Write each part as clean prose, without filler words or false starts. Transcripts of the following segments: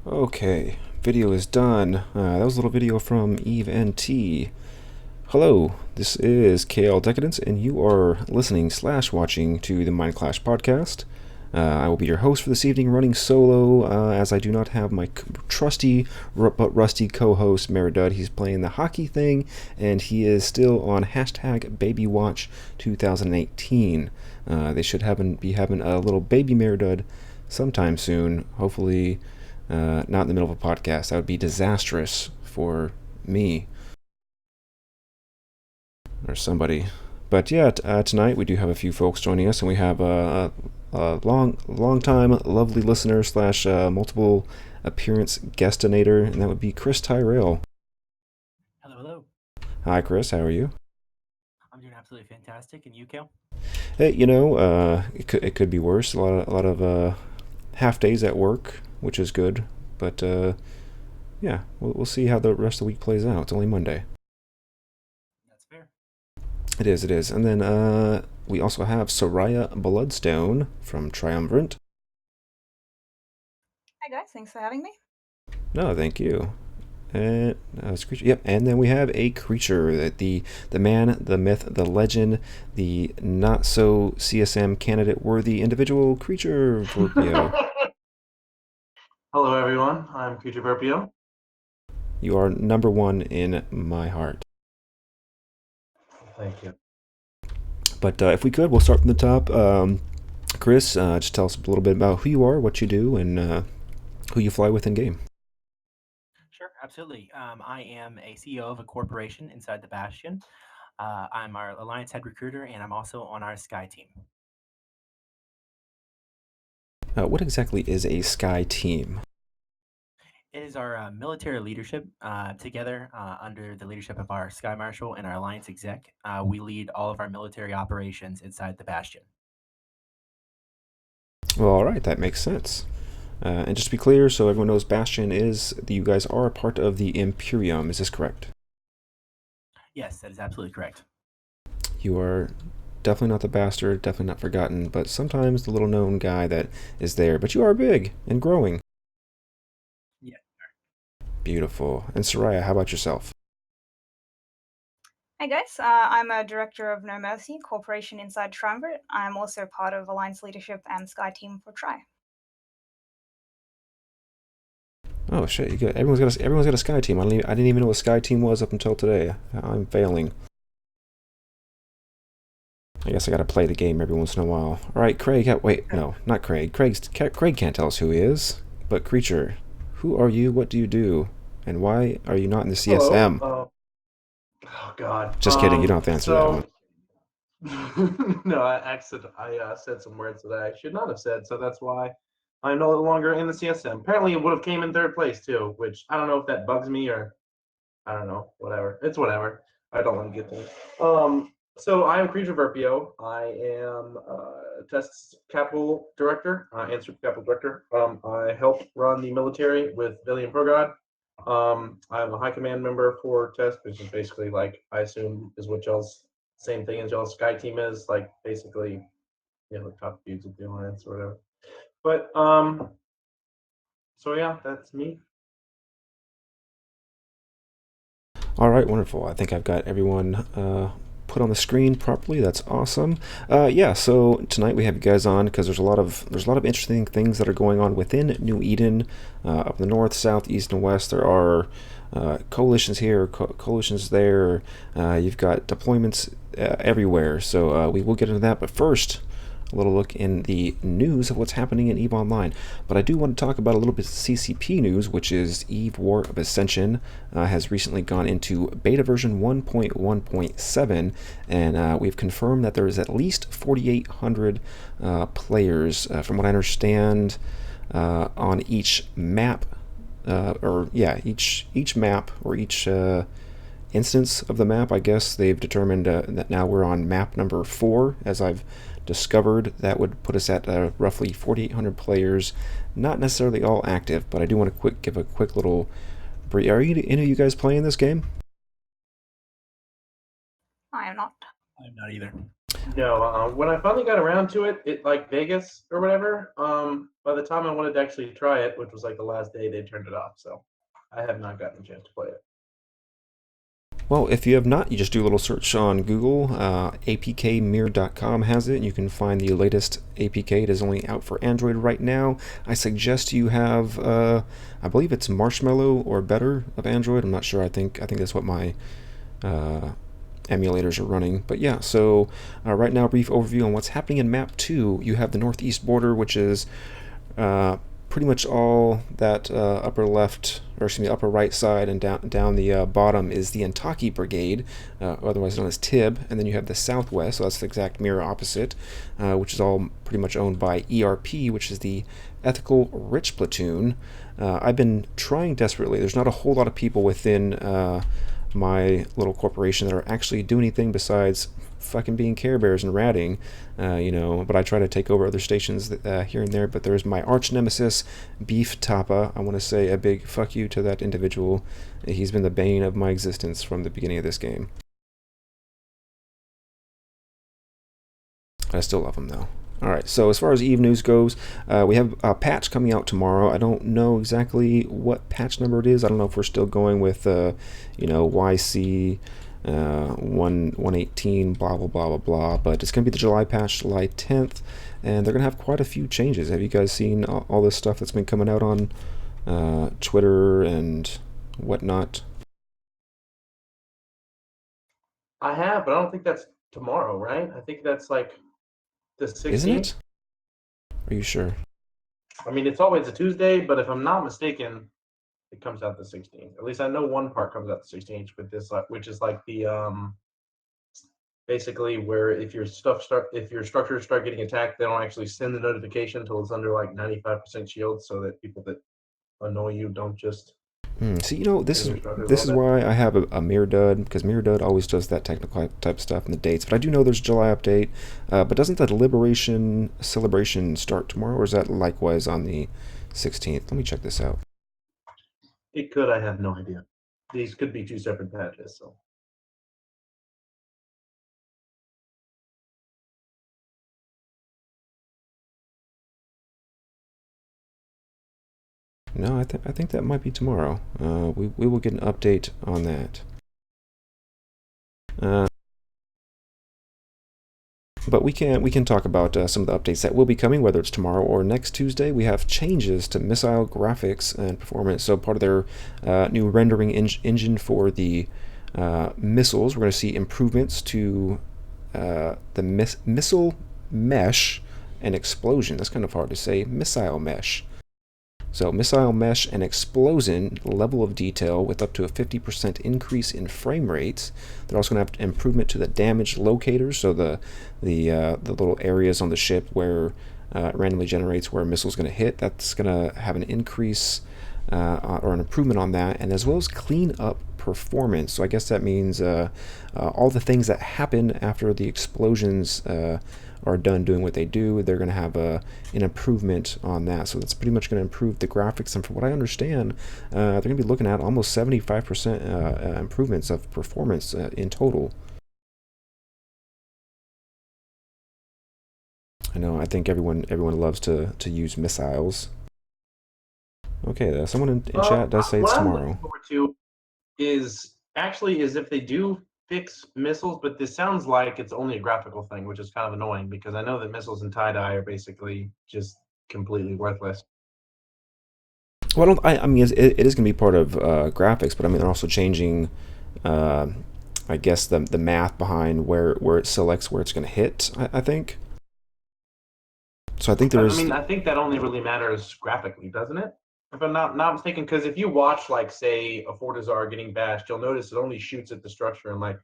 Okay, video is done. That was a little video from Eve NT. Hello, this is KL Decadence, and you are listening slash watching to the Mind Clash podcast. I will be your host for this evening, running solo, as I do not have my trusty but rusty co-host Meridud. He's playing the hockey thing, and he is still on hashtag BabyWatch 2018. They should be having a little baby Meridud sometime soon, hopefully not in the middle of a podcast. That would be disastrous for me or somebody. But yeah, tonight we do have a few folks joining us, and we have a long time lovely listener slash multiple appearance guestinator, and that would be Chris Tyrell. Hello, hello. Hi, Chris. How are you? I'm doing absolutely fantastic. And you, Kale? Hey, it could be worse. A lot of half days at work, which is good. But yeah, we'll see how the rest of the week plays out. It's only Monday. That's fair. It is, it is. And then we also have Soraya Bloodstone from Triumvirate. Hi guys, thanks for having me. No, thank you. And it's creature. Yep. And then we have a creature that the man, the myth, the legend, the not so CSM candidate worthy individual creature Vorpio. Hello, everyone. I'm Creature Verpio. You are number one in my heart. Thank you. But if we could, we'll start from the top. Chris, just tell us a little bit about who you are, what you do, and who you fly with in game. Sure, absolutely. I am a CEO of a corporation inside the Bastion. I'm our Alliance head recruiter, and I'm also on our Sky team. What exactly is a Sky team? It is our military leadership together under the leadership of our Sky Marshal and our Alliance exec. We lead all of our military operations inside the Bastion. Well, all right, that makes sense. And just to be clear, so everyone knows, Bastion you guys are a part of the Imperium. Is this correct? Yes, that is absolutely correct. You are definitely not the bastard, definitely not forgotten, but sometimes the little known guy that is there. But you are big and growing. Yeah. Beautiful. And Soraya, how about yourself? Hi guys, I'm a director of No Mercy Corporation inside Triumvirate. I'm also part of Alliance leadership and Sky team for Tri. Oh shit! Everyone's got a Sky team. I didn't even know what a Sky team was up until today. I'm failing. I guess I gotta play the game every once in a while. All right, Craig. Wait, no, not Craig. Craig can't tell us who he is. But creature, who are you? What do you do? And why are you not in the CSM? Hello. Oh God. Just kidding. You don't have to answer that one. No, I said some words that I should not have said, so that's why I'm no longer in the CSM. Apparently, it would have came in third place too, which I don't know if that bugs me or I don't know. Whatever. It's whatever. I don't want to get to it. So I am Creature Verpio. I am Test Capital Director, Answer Capital Director. I help run the military with Billy and ProGod. I'm a high command member for Test, which is basically like I assume is what y'all's same thing as y'all's Sky team is, like basically, top dudes of the Alliance or whatever. But so yeah, that's me. All right, wonderful. I think I've got everyone put on the screen properly. That's awesome. Yeah. So tonight we have you guys on because there's a lot of interesting things that are going on within New Eden, up in the north, south, east, and west. There are coalitions here, coalitions there. You've got deployments everywhere. So we will get into that. But first, a little look in the news of what's happening in EVE Online. But I do want to talk about a little bit of CCP news, which is EVE War of Ascension has recently gone into beta version 1.1.7, and we've confirmed that there is at least 4,800 players, from what I understand, on each map, each map or each instance of the map. I guess they've determined that now we're on map number 4, as I've discovered. That would put us at roughly 4,800 players, not necessarily all active, but I do want to give a quick little brief. Are any of you guys playing this game? I am not. I'm not either. No, when I finally got around to it, like Vegas or whatever. By the time I wanted to actually try it, which was like the last day, they turned it off. So I have not gotten a chance to play it. Well, if you have not, you just do a little search on Google. APKmirror.com has it. You can find the latest APK. It is only out for Android right now. I suggest you have, I believe it's Marshmallow or better of Android. I'm not sure. I think that's what my emulators are running. But yeah, so right now, brief overview on what's happening in Map 2. You have the northeast border, which is pretty much all that upper left, or excuse me, upper right side, and down the bottom is the Antaki Brigade, otherwise known as TIB, and then you have the southwest, so that's the exact mirror opposite, which is all pretty much owned by ERP, which is the Ethical Rich Platoon. I've been trying desperately. There's not a whole lot of people within my little corporation that are actually doing anything besides fucking being Care Bears and ratting, but I try to take over other stations here and there. But there's my arch nemesis, Beef Tapa. I want to say a big fuck you to that individual. He's been the bane of my existence from the beginning of this game. I still love him though. Alright, so as far as EVE news goes, we have a patch coming out tomorrow. I don't know exactly what patch number it is. I don't know if we're still going with, YC 118, blah, blah, blah, blah, blah. But it's going to be the July patch, July 10th, and they're going to have quite a few changes. Have you guys seen all this stuff that's been coming out on Twitter and whatnot? I have, but I don't think that's tomorrow, right? I think that's like the 16th. Isn't it? Are you sure? I mean, it's always a Tuesday, but if I'm not mistaken, it comes out the 16th. At least I know one part comes out the 16th with this, which is like the basically where if your structures start getting attacked, they don't actually send the notification until it's under like 95% shield, so that people that annoy you don't just. See, this is why I have a Mirror Dud, because Mirror Dud always does that technical type stuff in the dates. But I do know there's a July update. But doesn't that Liberation celebration start tomorrow, or is that likewise on the 16th? Let me check this out. It could. I have no idea. These could be two separate patches. So. No, I think that might be tomorrow. We will get an update on that. But we can talk about some of the updates that will be coming, whether it's tomorrow or next Tuesday. We have changes to missile graphics and performance. So part of their new rendering engine for the missiles, we're going to see improvements to the missile mesh and explosion. That's kind of hard to say. Missile mesh. So missile mesh and explosion level of detail with up to a 50% increase in frame rates. They're also going to have improvement to the damage locators, so the little areas on the ship where it randomly generates where a missile is going to hit. That's going to have an increase or an improvement on that, and as well as clean up performance. So I guess that means all the things that happen after the explosions are done doing what they do, they're going to have an improvement on that. So that's pretty much going to improve the graphics. And from what I understand, they're going to be looking at almost 75% improvements of performance in total. I know. I think everyone loves to use missiles. Okay, someone in chat does say it's tomorrow. What I'm looking forward to is if they do fix missiles, but this sounds like it's only a graphical thing, which is kind of annoying because I know that missiles and tie-dye are basically just completely worthless. Well, I mean, it is going to be part of graphics, but I mean, they're also changing, I guess, the math behind where it selects where it's going to hit, I think. So I think there is. I mean, I think that only really matters graphically, doesn't it? If I'm not mistaken, because if you watch, like, say, a Fortizar getting bashed, you'll notice it only shoots at the structure in like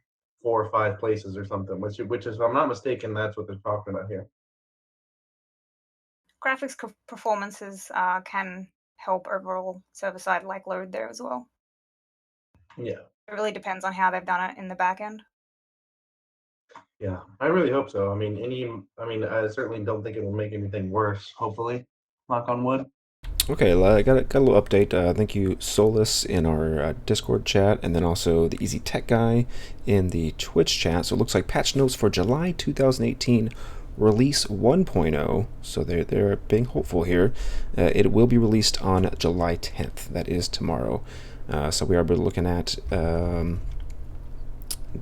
4 or 5 places or something, which is, if I'm not mistaken, that's what they're talking about here. Graphics performances can help overall server-side like load there as well. Yeah. It really depends on how they've done it in the back end. Yeah, I really hope so. I mean, I certainly don't think it will make anything worse. Hopefully, knock on wood. Okay, I got a little update. Thank you, Solus, in our Discord chat, and then also the Easy Tech Guy in the Twitch chat. So it looks like patch notes for July 2018 release 1.0. So they're being hopeful here. It will be released on July 10th. That is tomorrow. So we are looking at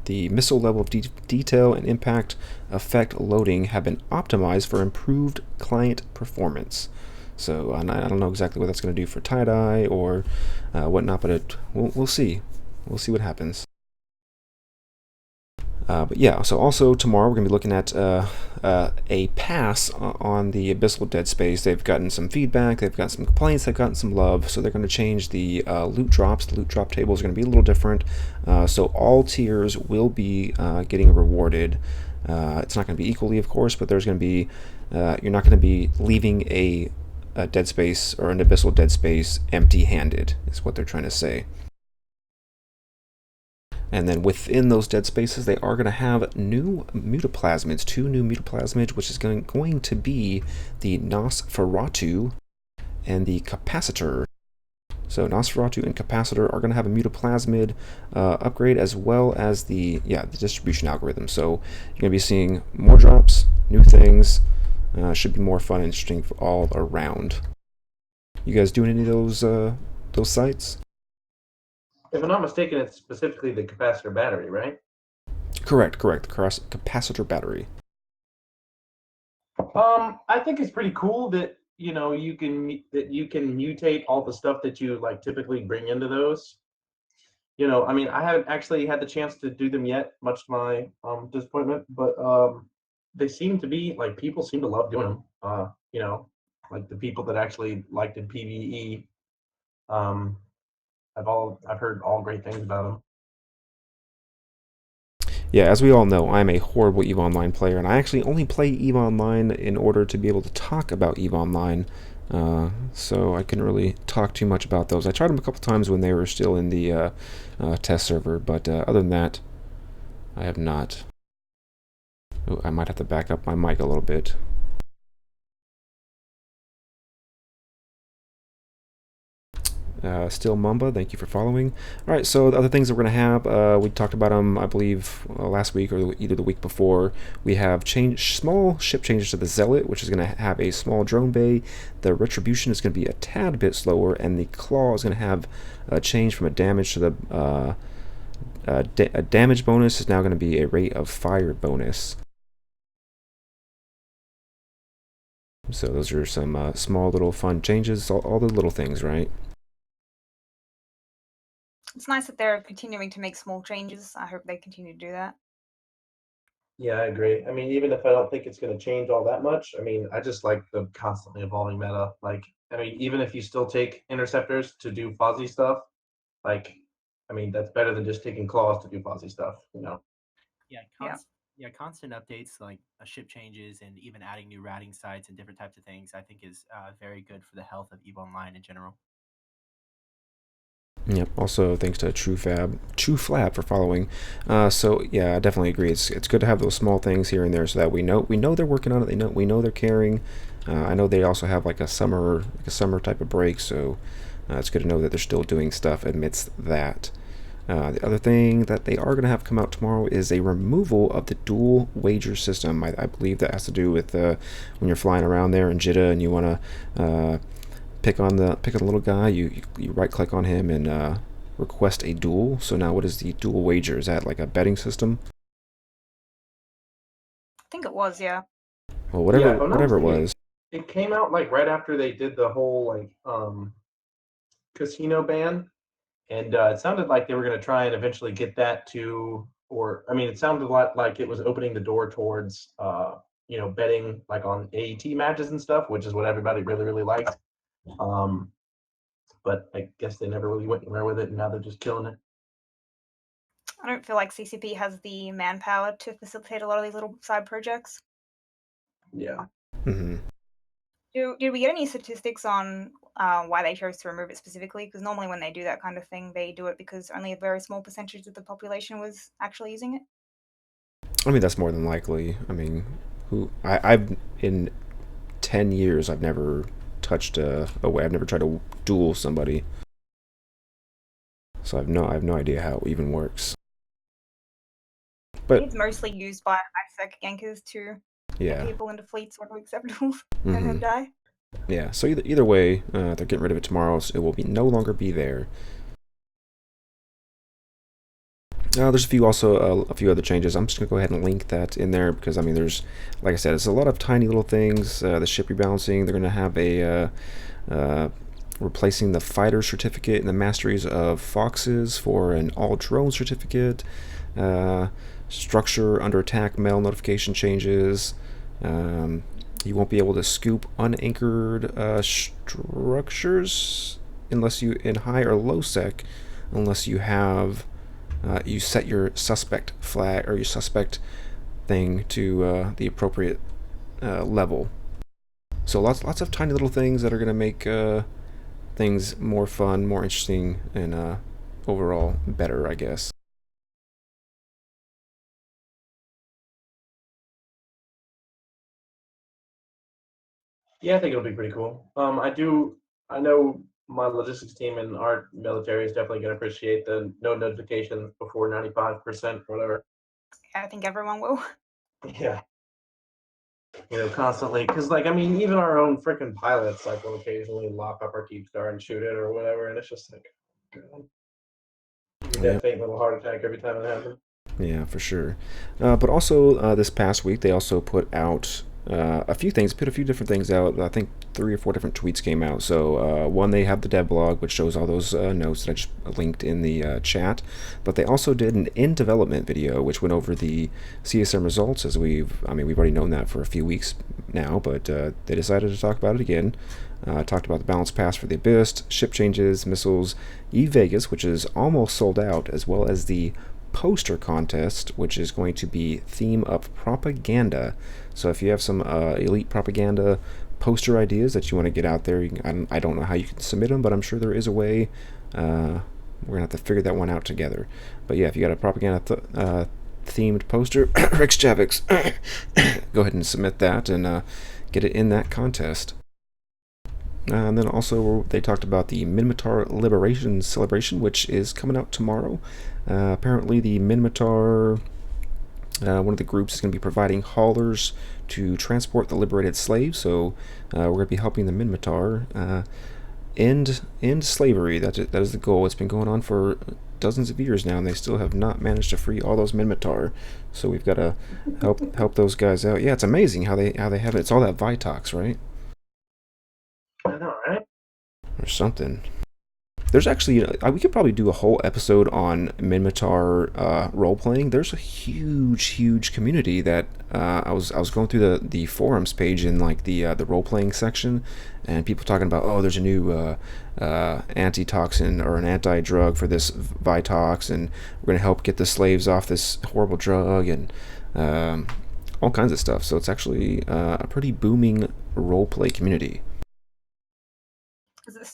the missile level of detail and impact effect loading have been optimized for improved client performance. So I don't know exactly what that's going to do for tie-dye or whatnot, but we'll see. We'll see what happens. But yeah, so also tomorrow we're going to be looking at a pass on the Abyssal Dead Space. They've gotten some feedback, they've got some complaints, they've gotten some love, so they're going to change the loot drops. The loot drop table is going to be a little different. So all tiers will be getting rewarded. It's not going to be equally, of course, but there's going to be, you're not going to be leaving a Dead Space or an Abyssal Dead Space empty-handed, is what they're trying to say. And then within those dead spaces, they are going to have new mutaplasmids, 2 new mutaplasmids, which is going to be the Nosferatu and the Capacitor. So Nosferatu and Capacitor are going to have a mutaplasmid upgrade, as well as the distribution algorithm. So you're going to be seeing more drops, new things. Should be more fun and interesting all around. You guys doing any of those sites? If I'm not mistaken, it's specifically the capacitor battery, right? Correct. The capacitor battery. I think it's pretty cool that you can mutate all the stuff that you like typically bring into those. I mean, I haven't actually had the chance to do them yet, much to my disappointment. But they seem to be like people seem to love doing them. Like the people that actually liked in PVE. Um, I've heard all great things about them. Yeah, as we all know, I'm a horrible EVE Online player, and I actually only play EVE Online in order to be able to talk about EVE Online, so I couldn't really talk too much about those. I tried them a couple times when they were still in the test server, but other than that, I have not. Ooh, I might have to back up my mic a little bit. Still Mamba, thank you for following. Alright, so the other things that we're going to have, we talked about them, I believe, last week or either the week before. We have small ship changes to the Zealot, which is going to have a small drone bay. The Retribution is going to be a tad bit slower, and the Claw is going to have a change from a damage to the... a damage bonus is now going to be a rate of fire bonus. So those are some small little fun changes, all the little things, right? It's nice that they're continuing to make small changes. I hope they continue to do that. Yeah, I agree. I mean, even if I don't think it's going to change all that much, I mean, I just like the constantly evolving meta. Like, I mean, even if you still take interceptors to do Fozzy stuff, like, I mean, that's better than just taking claws to do Fozzy stuff, Yeah, constant updates like ship changes and even adding new routing sites and different types of things, I think is very good for the health of EVE Online in general. Yep. Also, thanks to TrueFlab for following. So yeah, I definitely agree. It's good to have those small things here and there, so that we know they're working on it. We know they're caring. I know they also have like a summer type of break, so it's good to know that they're still doing stuff amidst that. The other thing that they are going to have come out tomorrow is a removal of the dual wager system. I believe that has to do with when you're flying around there in Jeddah and you want to pick on the little guy. You right click on him and request a duel. So now, what is the dual wager? Is that like a betting system? I think it was, yeah. Well, whatever it was. It came out like right after they did the whole like casino ban, and it sounded like they were going to try and eventually get that to, or I mean, it sounded a lot like it was opening the door towards betting like on AET matches and stuff, which is what everybody really liked. But I guess they never really went anywhere with it, and now they're just killing it. I don't feel like CCP has the manpower to facilitate a lot of these little side projects. Yeah. Mm-hmm. Did we get any statistics on why they chose to remove it specifically? Because normally when they do that kind of thing, they do it because only a very small percentage of the population was actually using it. I mean, that's more than likely. I mean, I've in 10 years, I've never touched a way. I've never tried to duel somebody, so I have no idea how it even works. But it's mostly used by ISEC gankers to yeah, get people into fleets or acceptables mm-hmm. and then die. Yeah, so either way, they're getting rid of it tomorrow, so it will no longer be there. There's a few other changes. I'm just gonna go ahead and link that in there because I mean, there's, like I said, it's a lot of tiny little things. The ship rebalancing. They're gonna have a replacing the fighter certificate and the masteries of foxes for an all drone certificate. Structure under attack mail notification changes. You won't be able to scoop unanchored structures unless you in high or low sec, unless you have you set your suspect flag or your suspect thing to the appropriate level. So lots of tiny little things that are going to make things more fun, more interesting, and overall better, I guess. Yeah, I think it'll be pretty cool. I know my logistics team and our military is definitely going to appreciate the no notifications before 95% or whatever. I think everyone will. Yeah. Constantly, because like I mean, even our own freaking pilots like will occasionally lock up our Keep Star and shoot it or whatever, and it's just like, God, you get that faint little heart attack every time it happens. Yeah, for sure. But also this past week, they also put out a few things, put a few different things out. I think 3 or 4 different tweets came out. So one, they have the dev blog, which shows all those notes that I just linked in the chat. But they also did an in development video, which went over the CSM results. As we've already known that for a few weeks now, but they decided to talk about it again. Talked about the balance pass for the Abyss, ship changes, missiles, Vegas, which is almost sold out, as well as the poster contest, which is going to be theme of propaganda. So if you have some elite propaganda poster ideas that you want to get out there, I don't know how you can submit them, but I'm sure there is a way. We're gonna have to figure that one out together. But yeah, if you got a propaganda themed poster, Rex Javix, go ahead and submit that and get it in that contest. And then also they talked about the Minmatar Liberation Celebration, which is coming out tomorrow. Apparently the Minmatar, one of the groups, is going to be providing haulers to transport the liberated slaves. So we're going to be helping the Minmatar end slavery. That is the goal. It's been going on for dozens of years now, and they still have not managed to free all those Minmatar. So we've got to help those guys out. Yeah, it's amazing how they have it. It's all that Vitox, right? I know, right? Or something. There's actually, we could probably do a whole episode on Minmatar role-playing. There's a huge community that I was going through the forums page in like the role-playing section, and people talking about, oh, there's a new antitoxin or an anti-drug for this Vitox, and we're going to help get the slaves off this horrible drug, and all kinds of stuff. So it's actually a pretty booming role-play community.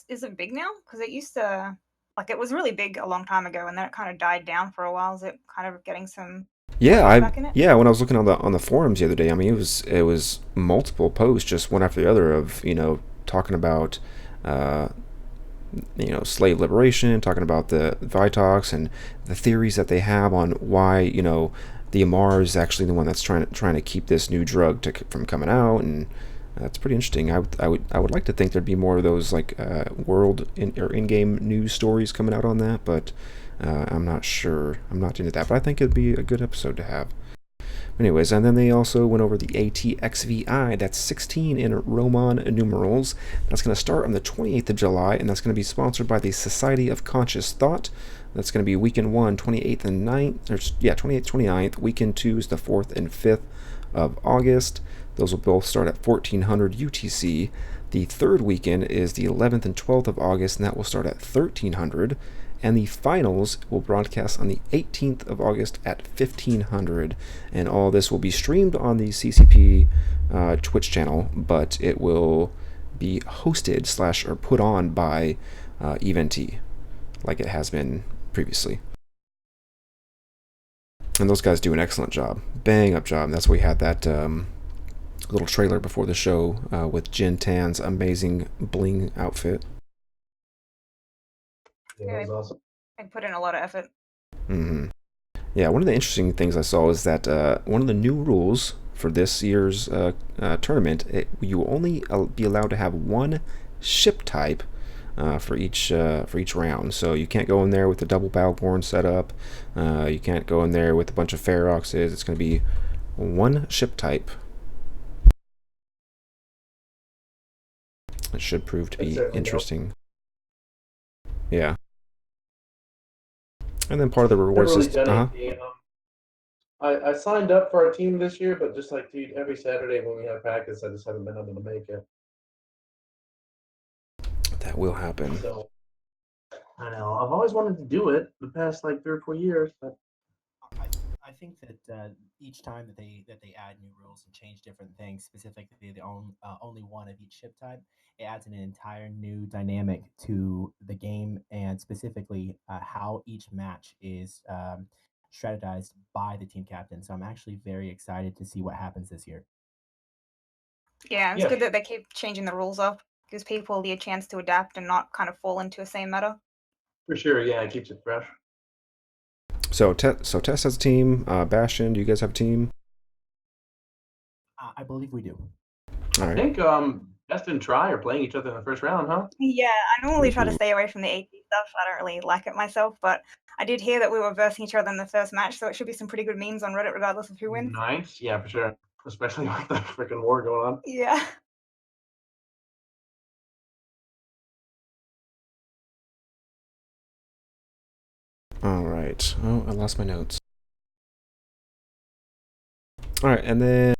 Is it big now? Because it used to, like, it was really big a long time ago, and then it kind of died down for a while. Is it kind of getting some? Back in it? Yeah. When I was looking on the forums the other day, I mean, it was multiple posts, just one after the other, of talking about slave liberation, talking about the Vitox and the theories that they have on why the Amar is actually the one that's trying to keep this new drug from coming out, and that's pretty interesting. I would like to think there'd be more of those like world or in-game news stories coming out on that, but I'm not sure. I'm not into that, but I think it'd be a good episode to have. Anyways, and then they also went over the ATXVI. That's 16 in Roman numerals. That's going to start on the 28th of July, and that's going to be sponsored by the Society of Conscious Thought. That's going to be weekend 1, 28th and 9th, 28th, 29th. Weekend 2 is the 4th and 5th of August. Those will both start at 1400 UTC. The third weekend is the 11th and 12th of August, and that will start at 1300. And the finals will broadcast on the 18th of August at 1500. And all this will be streamed on the CCP Twitch channel, but it will be hosted / or put on by Event, like it has been previously. And those guys do an excellent job. Bang up job. That's why we had that little trailer before the show with Jin Tan's amazing bling outfit. Yeah, that was awesome. They put in a lot of effort. Mm-hmm. Yeah, one of the interesting things I saw is that one of the new rules for this year's tournament, you will only be allowed to have one ship type for each round. So you can't go in there with the double Balborn setup. You can't go in there with a bunch of Feroxes. It's going to be one ship type. It should prove to be interesting. Yeah. And then part of the reward system. I signed up for our team this year, but just like dude, every Saturday when we have practice, I just haven't been able to make it. That will happen. So I know I've always wanted to do it the past like 3 or 4 years, but I think that each time that they add new rules and change different things, specifically the only one of each ship type, it adds an entire new dynamic to the game, and specifically how each match is strategized by the team captain. So I'm actually very excited to see what happens this year. Yeah, it's good that they keep changing the rules up. Gives people the chance to adapt and not kind of fall into the same meta. For sure, yeah, it keeps it fresh. So Tess has a team. Bastion, do you guys have a team? I believe we do. All right. I think Best and Try are playing each other in the first round, huh? Yeah, I normally try to stay away from the AT stuff. I don't really like it myself, but I did hear that we were versing each other in the first match, so it should be some pretty good memes on Reddit regardless of who wins. Nice, yeah, for sure. Especially with the freaking war going on. Yeah. All right. Oh, I lost my notes. All right, and then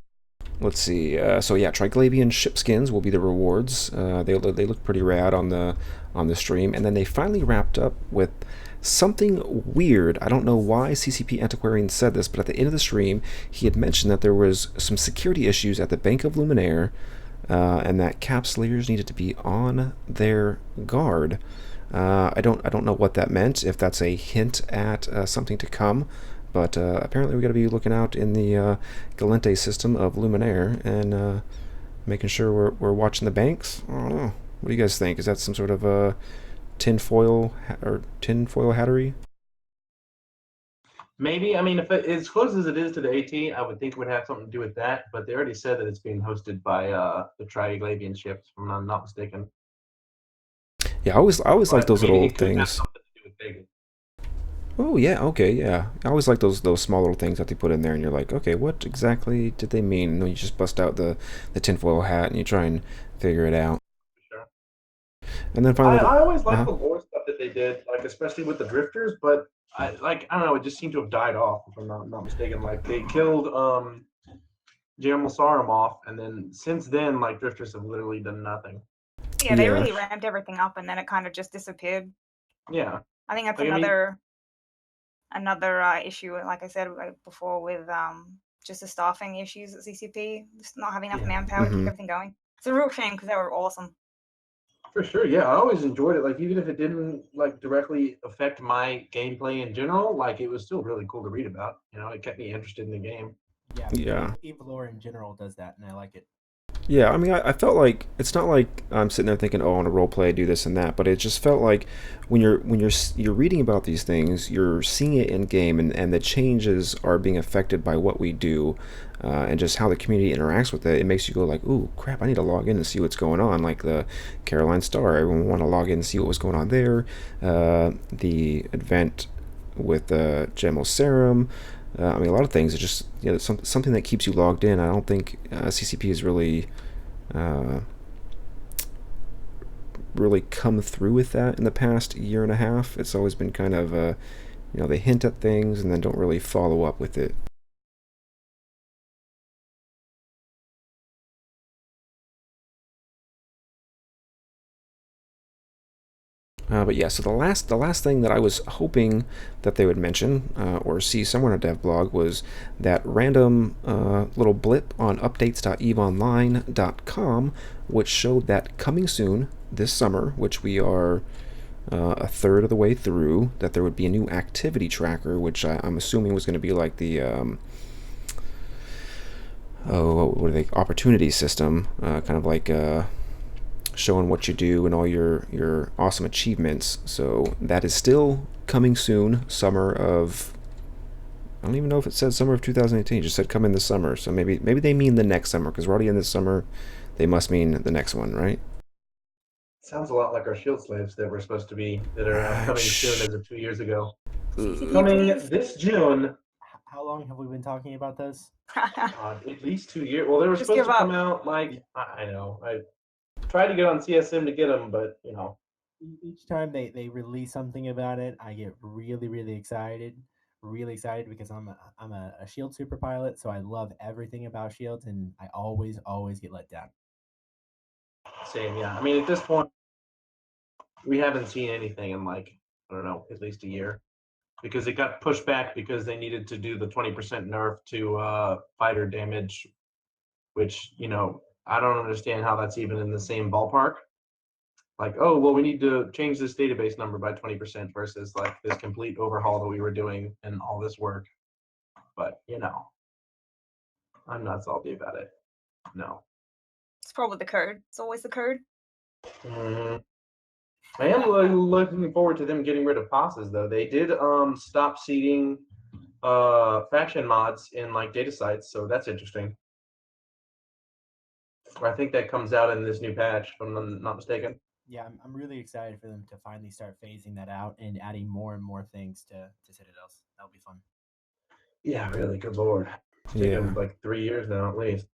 let's see. So yeah, Triglavian ship skins will be the rewards. They look pretty rad on the stream, and then they finally wrapped up with something weird. I don't know why CCP Antiquarian said this, but at the end of the stream, he had mentioned that there was some security issues at the Bank of Luminaire, and that Capsuleers needed to be on their guard. I don't know what that meant. If that's a hint at something to come. But apparently we got to be looking out in the Galente system of Luminaire and making sure we're watching the banks. I don't know. What do you guys think? Is that some sort of tinfoil hattery? Maybe. I mean, if it's as close as it is to the AT, I would think it would have something to do with that. But they already said that it's being hosted by the Triglavian ships, if I'm not mistaken. Yeah, I always like those little things. Oh yeah, okay, yeah. I always like those small little things that they put in there, and you're like, okay, what exactly did they mean? And then you just bust out the tinfoil hat and you try and figure it out. Sure. And then finally, I always liked the lore stuff that they did, like especially with the drifters. But I don't know, it just seemed to have died off, if I'm not mistaken. Like they killed Sarum off, and then since then, like drifters have literally done nothing. Yeah, they really ramped everything up, and then it kind of just disappeared. Yeah, I think that's another issue, like I said before, with just the staffing issues at CCP, just not having enough manpower to keep everything going. It's a real shame because they were awesome. For sure, yeah, I always enjoyed it. Like even if it didn't like directly affect my gameplay in general, like it was still really cool to read about. You know, it kept me interested in the game. Yeah. Eva lore in general does that, and I like it. Yeah, I mean, I felt like it's not like I'm sitting there thinking, oh, on a role play, I do this and that, but it just felt like when you're reading about these things, you're seeing it in game, and the changes are being affected by what we do, and just how the community interacts with it. It makes you go like, ooh, crap, I need to log in and see what's going on. Like the Caroline Star, everyone want to log in and see what was going on there. The event with Gemo Serum. I mean, a lot of things. It's just something that keeps you logged in. I don't think CCP has really come through with that in the past year and a half. It's always been kind of they hint at things and then don't really follow up with it. But yeah, so the last thing that I was hoping that they would mention or see somewhere in a dev blog was that random little blip on updates.evaonline.com, which showed that coming soon this summer, which we are a third of the way through, that there would be a new activity tracker, which I'm assuming was going to be like the what are they, opportunity system, kind of like showing what you do and all your awesome achievements. So that is still coming soon. Summer of, I don't even know if it said summer of 2018. It just said come in this summer. So maybe they mean the next summer, because we're already in this summer. They must mean the next one, right? Sounds a lot like our shield slaves that were supposed to be that are coming soon as of 2 years ago. CCP, Coming please. this June. How long have we been talking about this? At least 2 years. Well, they were Just supposed give to come up. out like I know. I tried to get on CSM to get them, but you know. Each time they release something about it, I get really excited. Really excited because I'm a Shield super pilot, so I love everything about Shield, and I always get let down. Same, yeah. I mean, at this point, we haven't seen anything in like I don't know, at least a year, because it got pushed back because they needed to do the 20% nerf to fighter damage, which you know I don't understand how that's even in the same ballpark. Like, oh well, we need to change this database number by 20% versus like this complete overhaul that we were doing and all this work. But you know, I'm not salty about it. No. It's probably the code. It's always the code. Mm, I am looking forward to them getting rid of passes though. They did stop seeding faction mods in like data sites, so that's interesting. I think that comes out in this new patch, if I'm not mistaken. Yeah, I'm really excited for them to finally start phasing that out and adding more and more things to Citadels. That'll be fun. Yeah, really. Good lord. It's taken Yeah. them like 3 years now at least.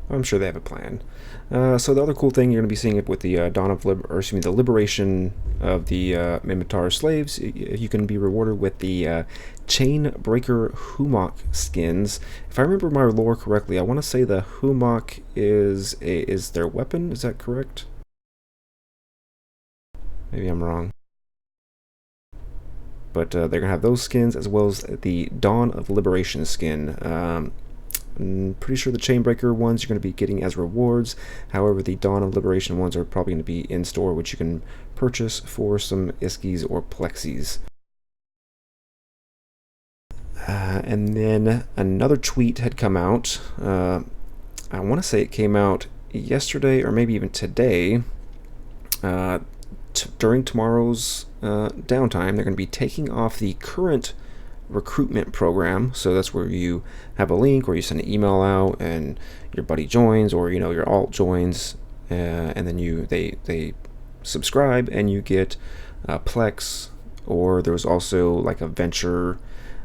I'm sure they have a plan. So the other cool thing you're going to be seeing it with the dawn of the liberation of the Minmatar slaves. You can be rewarded with the chain breaker Humok skins. If I remember my lore correctly, I want to say the Humok is their weapon. Is that correct? Maybe I'm wrong. But they're going to have those skins as well as the Dawn of Liberation skin. I'm pretty sure the Chainbreaker ones you're going to be getting as rewards. However, the Dawn of Liberation ones are probably going to be in store, which you can purchase for some Iskies or Plexies. And then another tweet had come out. I want to say it came out yesterday or maybe even today. During tomorrow's downtime, they're going to be taking off the current recruitment program. So that's where you have a link or you send an email out and your buddy joins, or you know your alt joins, and then they subscribe and you get Plex, or there's also like a venture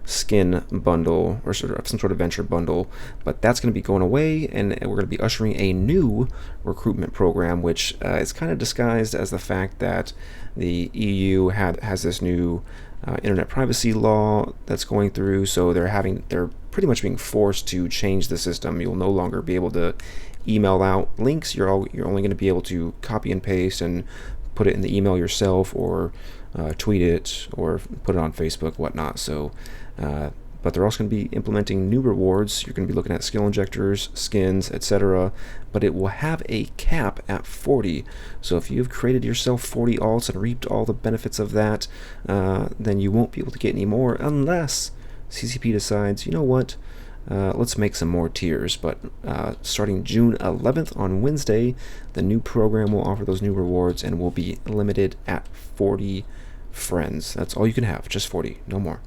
skin bundle or some sort of venture bundle, but that's going to be going away, and we're going to be ushering a new recruitment program, which is kind of disguised as the fact that the EU has this new internet privacy law that's going through, so they're pretty much being forced to change the system. You'll no longer be able to email out links. You're only going to be able to copy and paste and put it in the email yourself, or tweet it, or put it on Facebook, whatnot. So but they're also going to be implementing new rewards. You're going to be looking at skill injectors, skins, etc. But it will have a cap at 40. So if you've created yourself 40 alts and reaped all the benefits of that, then you won't be able to get any more unless CCP decides, you know what, let's make some more tiers. But starting June 11th on Wednesday, the new program will offer those new rewards and will be limited at 40 friends. That's all you can have, just 40, no more.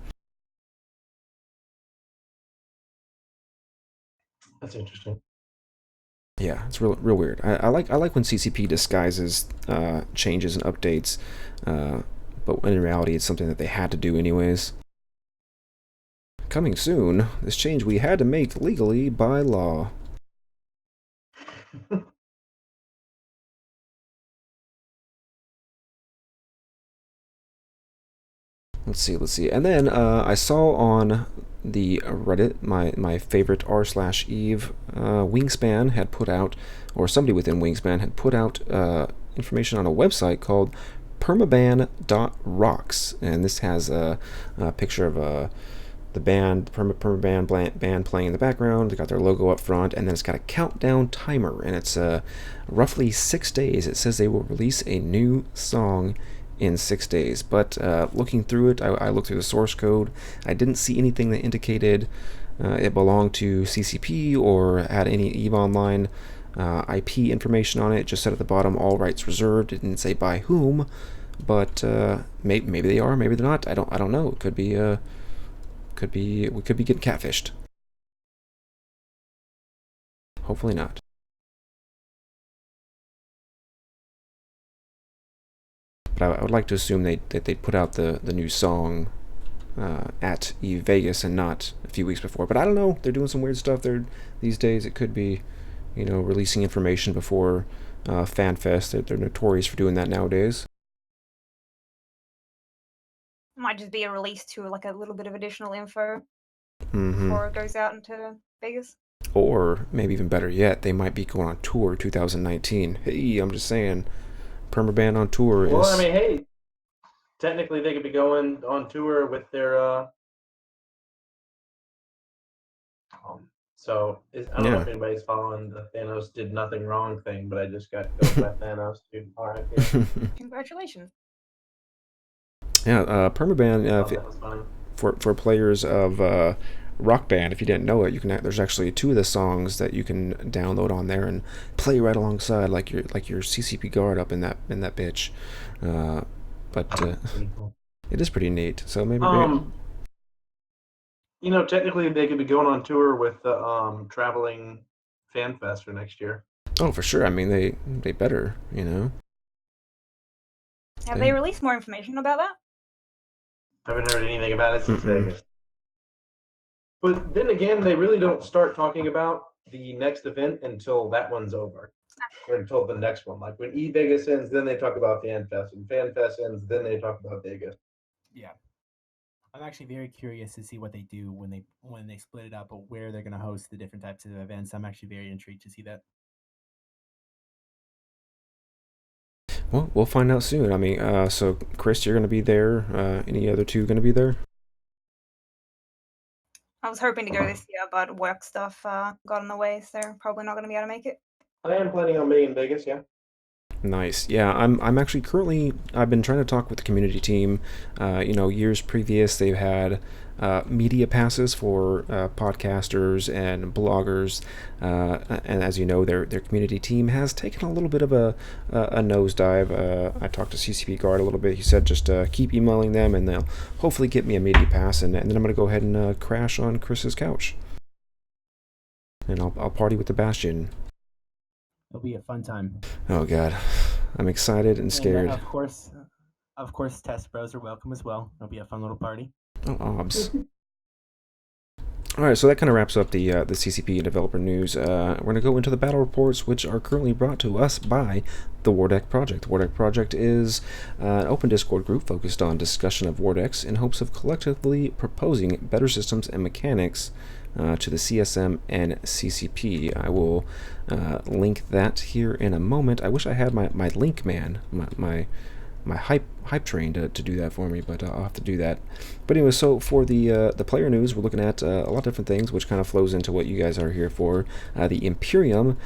That's interesting. Yeah, it's real weird. I like when CCP disguises changes and updates, but in reality, it's something that they had to do anyways. Coming soon, this change we had to make legally by law. Let's see. And then I saw on the Reddit, my favorite r/Eve, Wingspan had put out, or somebody within Wingspan had put out information on a website called permaban.rocks, and this has a picture of the band, Perma Ban band playing in the background. They got their logo up front, and then it's got a countdown timer, and it's roughly 6 days. It says they will release a new song in 6 days, but looking through it, I looked through the source code. I didn't see anything that indicated it belonged to CCP or had any Eva Online IP information on it. It just said at the bottom, all rights reserved. It didn't say by whom, but maybe they are, maybe they're not. I don't know. It could be we could be getting catfished. Hopefully not. But I would like to assume that they put out the new song at E Vegas and not a few weeks before. But I don't know. They're doing some weird stuff there these days. It could be, releasing information before FanFest. They're notorious for doing that nowadays. It might just be a release to like a little bit of additional info Mm-hmm. before it goes out into Vegas. Or maybe even better yet, they might be going on tour 2019. Hey, I'm just saying, Perma Ban on tour Well, is. I mean, hey, technically they could be going on tour with their. I don't know Yeah. if anybody's following the Thanos did nothing wrong thing, but I just got killed by Thanos. Dude, RIP. Congratulations. Yeah, Perma Ban. Thought that was funny. For players of Rock Band, if you didn't know it, there's actually two of the songs that you can download on there and play right alongside, like your CCP guard up in that bitch. But Pretty cool. it is pretty neat. So maybe. Technically they could be going on tour with the traveling fan fest for next year. Oh, for sure. I mean, they better. Have they released more information about that? I haven't heard anything about it since Mm-mm. Vegas. But then again, they really don't start talking about the next event until that one's over. Or until the next one. Like when Vegas ends, then they talk about FanFest. When FanFest ends, then they talk about Vegas. Yeah. I'm actually very curious to see what they do when they split it up, or where they're going to host the different types of events. I'm actually very intrigued to see that. Well, we'll find out soon. I mean, so Chris, you're gonna be there. Any other two gonna be there? I was hoping to go this year, but work stuff got in the way, so probably not going to be able to make it. I am planning on being in Vegas, yeah. Nice. Yeah, I'm actually currently. I've been trying to talk with the community team. Years previous, they've had media passes for podcasters and bloggers, and as you know, their community team has taken a little bit of a nosedive. I talked to CCP Guard a little bit. He said just keep emailing them, and they'll hopefully get me a media pass, and then I'm gonna go ahead and crash on Chris's couch, and I'll party with the Bastion. It'll be a fun time. Oh God, I'm excited and scared. And of course, test bros are welcome as well. It'll be a fun little party. Oh, obs. All right, so that kind of wraps up the CCP developer news. We're going to go into the battle reports, which are currently brought to us by the War Deck Project. The War Deck Project is an open Discord group focused on discussion of war decks in hopes of collectively proposing better systems and mechanics to the CSM and CCP. I will link that here in a moment. I wish I had my link man, my hype train to do that for me, but I'll have to do that. But anyway, so for the player news, we're looking at a lot of different things, which kind of flows into what you guys are here for. The Imperium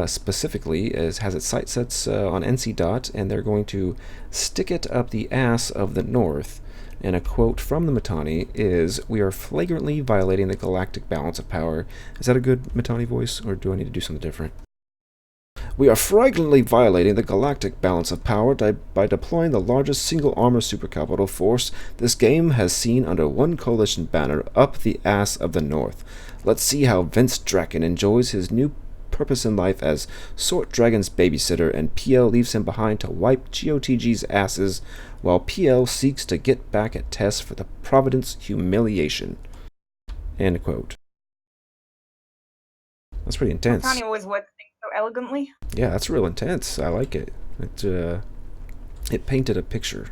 specifically has its sight sets on NC Dot, and they're going to stick it up the ass of the North. And a quote from the Mittani is, "We are flagrantly violating the galactic balance of power." Is that a good Mittani voice, or do I need to do something different? "We are flagrantly violating the galactic balance of power by deploying the largest single armor supercapital force this game has seen under one coalition banner up the ass of the North. Let's see how Vince Draken enjoys his new purpose in life as Sort Dragon's babysitter, and PL leaves him behind to wipe GOTG's asses, while PL seeks to get back at Tess for the Providence humiliation." End quote. That's pretty intense. Tanya always words things so elegantly. Yeah, that's real intense. I like it. It painted a picture.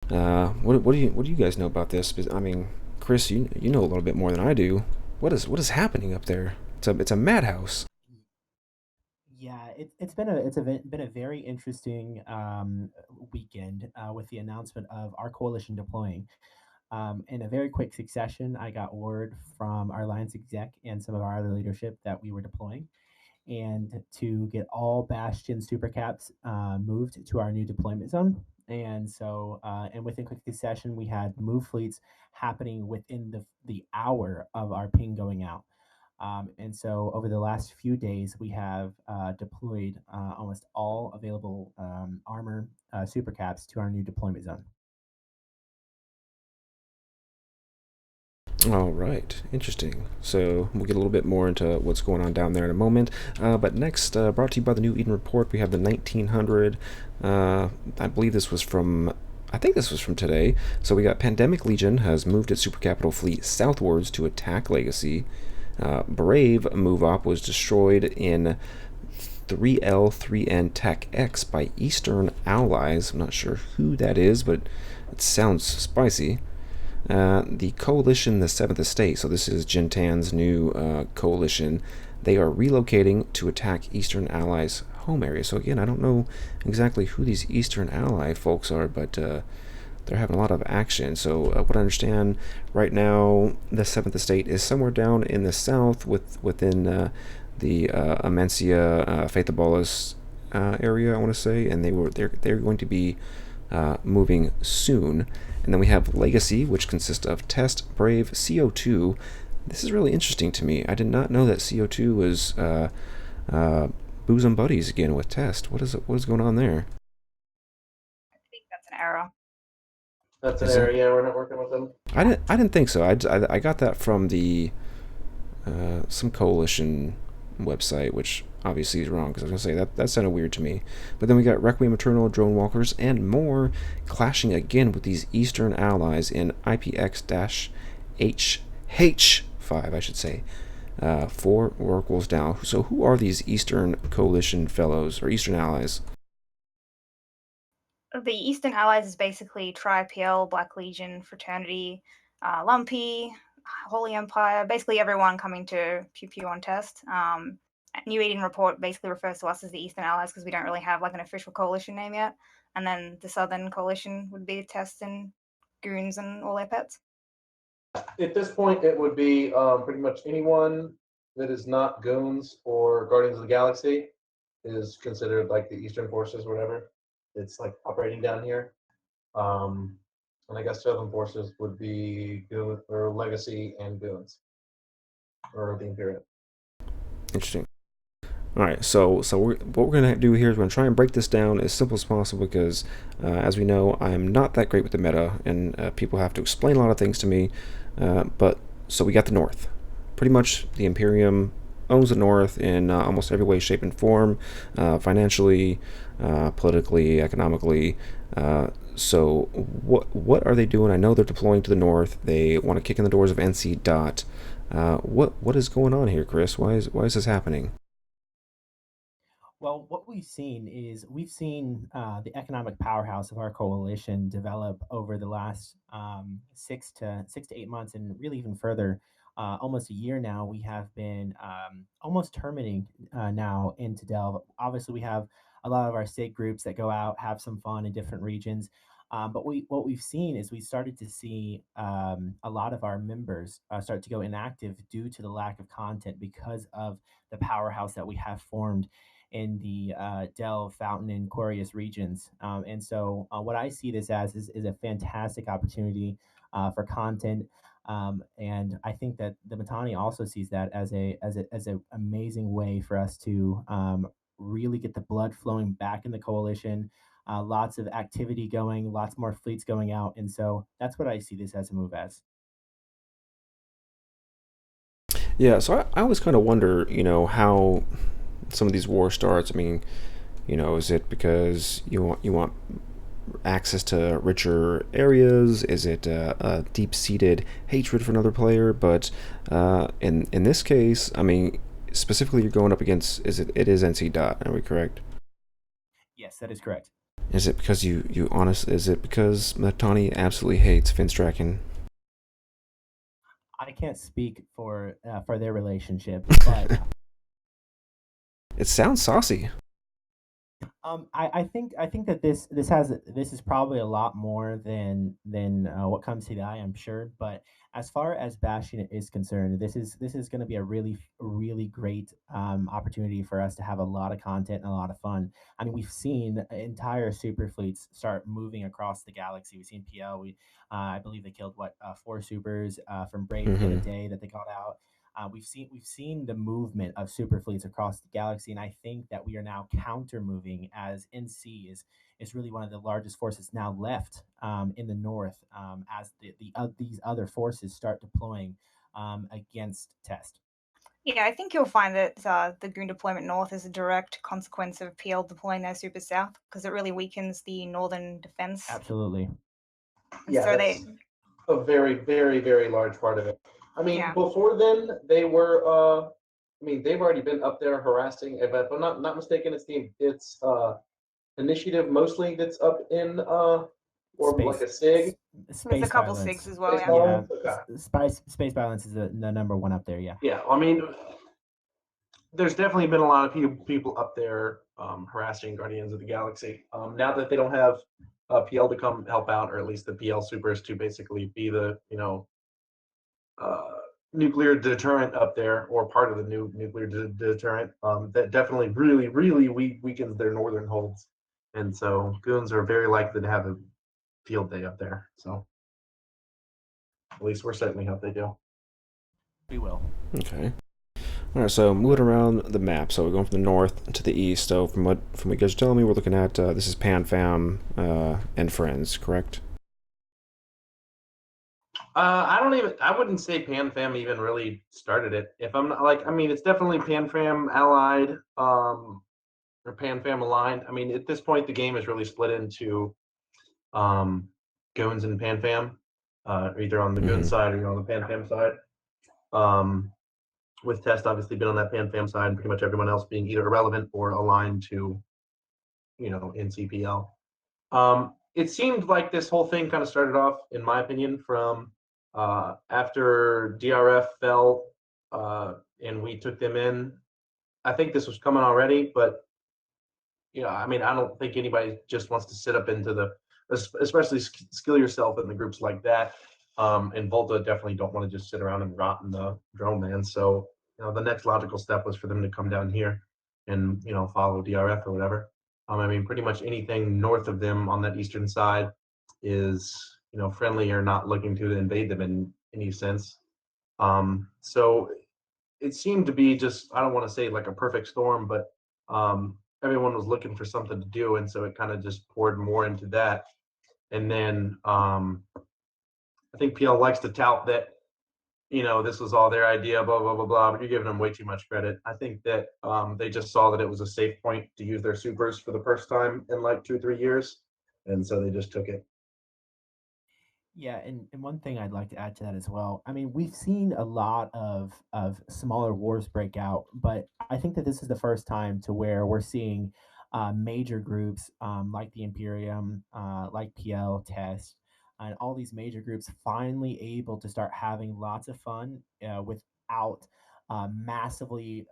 What do you guys know about this? I mean, Chris, you know a little bit more than I do. What is happening up there? It's a madhouse. Yeah, it's been a very interesting weekend with the announcement of our coalition deploying. In a very quick succession, I got word from our Alliance exec and some of our other leadership that we were deploying, and to get all Bastion supercaps moved to our new deployment zone. And so, and within quick succession, we had move fleets happening within the hour of our ping going out. And so, over the last few days, we have deployed almost all available armor supercaps to our new deployment zone. All right, interesting. So we'll get a little bit more into what's going on down there in a moment. But next, brought to you by the New Eden Report, we have the 1900. I believe this was from. I think this was from today. So we got Pandemic Legion has moved its super capital fleet southwards to attack Legacy. Brave move op was destroyed in 3L 3N Tech X by Eastern Allies. I'm not sure who that is, but it sounds spicy. The coalition, the Seventh Estate, so this is Jintan's new coalition, they are relocating to attack Eastern Allies' home area. So again, I don't know exactly who these Eastern Ally folks are, but they're having a lot of action. So what I understand right now, the Seventh Estate is somewhere down in the south within the Amencia Phaethobolus area, I want to say, and they're going to be moving soon. And then we have Legacy, which consists of Test, Brave, CO2. This is really interesting to me. I did not know that CO2 was bosom buddies again with Test. What is going on there? I think that's an error. That's an Is it? area we're not working with them. I didn't think so. I got that from the some coalition website, which obviously is wrong because I was gonna say that sounded weird to me. But then we got Requiem Eternal, Drone Walkers, and more clashing again with these Eastern allies in IPX-HH5, I should say. 4 oracles down. So who are these Eastern Coalition fellows or Eastern allies? The Eastern Allies is basically Tri-PL, Black Legion, Fraternity, Lumpy, Holy Empire, basically everyone coming to Pew Pew on Test. New Eden Report basically refers to us as the Eastern Allies because we don't really have like an official coalition name yet. And then the Southern Coalition would be Test and Goons and all their pets. At this point, it would be pretty much anyone that is not Goons or Guardians of the Galaxy is considered like the Eastern Forces or whatever. It's like operating down here. And I guess Southern Forces would be Goon or Legacy and Goons or the Imperial. Interesting. All right, so what we're gonna do here is we're gonna try and break this down as simple as possible because, as we know, I'm not that great with the meta, and people have to explain a lot of things to me. But so we got the North. Pretty much, the Imperium owns the North in almost every way, shape, and form, financially, politically, economically. So what are they doing? I know they're deploying to the North. They want to kick in the doors of NC Dot. What is going on here, Chris? Why is this happening? Well, what we've seen is the economic powerhouse of our coalition develop over the last 6 to 8 months, and really even further. Almost a year now, we have been almost terminating now into Delve. Obviously, we have a lot of our state groups that go out, have some fun in different regions. But what we've seen is we started to see a lot of our members start to go inactive due to the lack of content because of the powerhouse that we have formed in the Delve, Fountain, and Quarius regions. And so, what I see this as is a fantastic opportunity for content. And I think that the Matani also sees that as a amazing way for us to really get the blood flowing back in the coalition. Lots of activity going, lots more fleets going out, and so that's what I see this as a move as. Yeah, so I always kind of wonder, how some of these war starts. I mean, is it because you want access to richer areas? Is it a deep-seated hatred for another player? But in this case, I mean, specifically, you're going up against it is NC Dot. Are we correct? Yes, that is correct. Is it because you honest? Is it because Matani absolutely hates Finstraken? I can't speak for their relationship, but It sounds saucy. I think that this is probably a lot more than what comes to the eye, I'm sure. But as far as Bastion is concerned, this is going to be a really great opportunity for us to have a lot of content and a lot of fun. I mean, we've seen entire super fleets start moving across the galaxy. We've seen PL. I believe they killed what, four supers from Brave the other Mm-hmm. day that they got out. We've seen the movement of super fleets across the galaxy, and I think that we are now counter moving as NC is really one of the largest forces now left in the north, as these other forces start deploying against Test. Yeah, I think you'll find that the Goon deployment north is a direct consequence of PL deploying their super south because it really weakens the northern defense. Absolutely. And Yeah, so they, that's a very, very, very large part of it. I mean, yeah, before then, they were. I mean, they've already been up there harassing. If I'm not mistaken, it's initiative mostly that's up in or like Space a sig there's a space couple SIGs violence. as well. space Yeah, Yeah, violence. Okay. space violence is the number one up there. Yeah. Yeah, I mean, there's definitely been a lot of people up there harassing Guardians of the Galaxy. Now that they don't have PL to come help out, or at least the PL supers to basically be the uh, nuclear deterrent up there, or part of the new nuclear deterrent, that definitely really weakens their northern holds, and so goons are very likely to have a field day up there. So at least we're certainly hope they do. We will. Okay. All right, so moving around the map, so we're going from the north to the east. So from what you guys are telling me, we're looking at this is PanFam and friends, correct? I wouldn't say PanFam even really started it. If I'm not like, I mean, it's definitely PanFam allied, or PanFam aligned. I mean, at this point, the game is really split into um, Goons and PanFam, either on the Goon Mm-hmm. side or you're on the PanFam side. Um, with Test obviously been on that PanFam side, and pretty much everyone else being either irrelevant or aligned to, NCPL. It seemed like this whole thing kind of started off, in my opinion, from after DRF fell and we took them in. I think this was coming already, but I mean, I don't think anybody just wants to sit up into especially skill yourself in the groups like that. And Volta definitely don't want to just sit around and rot in the drone man. So, the next logical step was for them to come down here and, follow DRF or whatever. I mean, pretty much anything north of them on that eastern side is, friendly or not looking to invade them in any sense. So it seemed to be just, I don't want to say like a perfect storm, but everyone was looking for something to do, and so it kind of just poured more into that. And then I think PL likes to tout that this was all their idea, blah blah blah blah. But you're giving them way too much credit. I think that they just saw that it was a safe point to use their supers for the first time in like 2 or 3 years, and so they just took it. Yeah, and one thing I'd like to add to that as well. I mean, we've seen a lot of smaller wars break out, but I think that this is the first time to where we're seeing major groups like the Imperium, like PL, Test, and all these major groups finally able to start having lots of fun without massively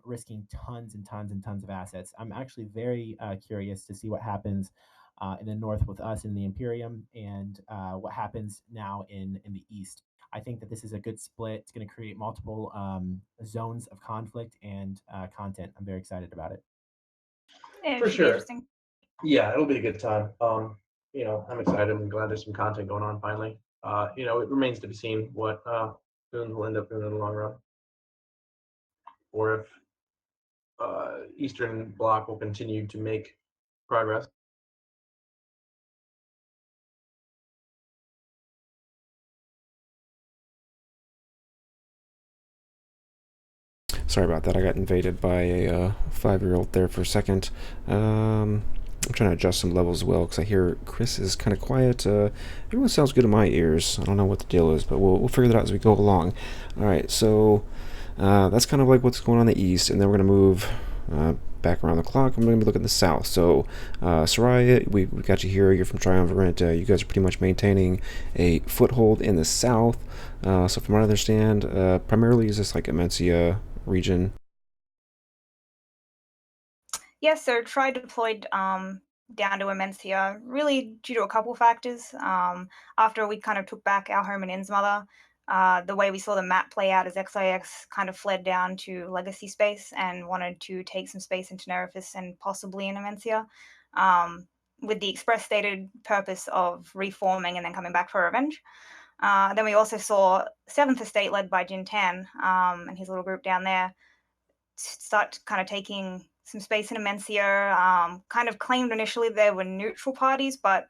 risking tons and tons and tons of assets. I'm actually very curious to see what happens in the north with us in the Imperium, and what happens now in the east. I think that this is a good split. It's going to create multiple zones of conflict and content. I'm very excited about it. yeah, it For should be sure. interesting. Yeah, it'll be a good time. I'm excited. I'm glad there's some content going on finally. It remains to be seen what Goons will end up doing in the long run, or if Eastern Bloc will continue to make progress. Sorry about that. I got invaded by a 5-year-old there for a second. I'm trying to adjust some levels as well because I hear Chris is kind of quiet. Everyone sounds good in my ears. I don't know what the deal is, but we'll figure that out as we go along. All right, so that's kind of like what's going on in the east, and then we're going to move back around the clock. I'm going to be looking at the south. So, Soraya, we got you here. You're from Triumvirate. You guys are pretty much maintaining a foothold in the south. So, from what I understand, primarily is this like Amencia region? Yes, so Tri deployed down to Imensia, really due to a couple factors. After we kind of took back our home in Innsmother, the way we saw the map play out as XIX kind of fled down to legacy space and wanted to take some space into Nerifus and possibly in Imensia, with the express stated purpose of reforming and then coming back for revenge. Then we also saw Seventh Estate led by Jin Tan and his little group down there start kind of taking some space in Imensia, kind of claimed initially they were neutral parties, but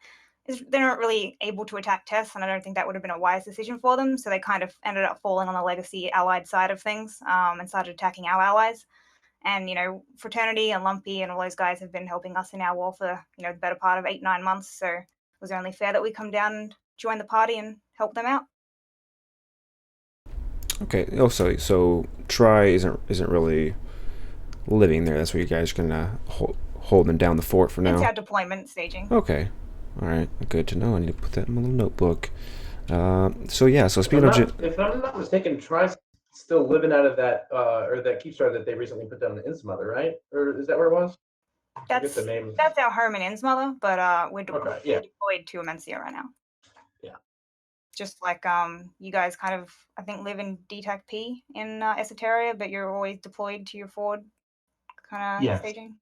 they're not really able to attack Tess, and I don't think that would have been a wise decision for them, so they kind of ended up falling on the legacy allied side of things and started attacking our allies. And, Fraternity and Lumpy and all those guys have been helping us in our war for, the better part of 8-9 months, so it was only fair that we come down and join the party and help them out. Okay. Oh, so Tri isn't really living there. That's where you guys are gonna holding down the fort for It's now. our deployment staging. Okay. All right. Good to know. I need to put that in my little notebook. So yeah. So If speaking of if I'm not mistaken, Try's still living out of that or that Keepstar that they recently put down in Innsmother, right? Or is that where it was? I forget the name. That's our home in Innsmother, but we're Okay, yeah. deployed to Imensia right now. Yeah. Just like you guys kind of, I think, live in DTAC P in Esoteria, but you're always deployed to your forward kind of Yes. staging.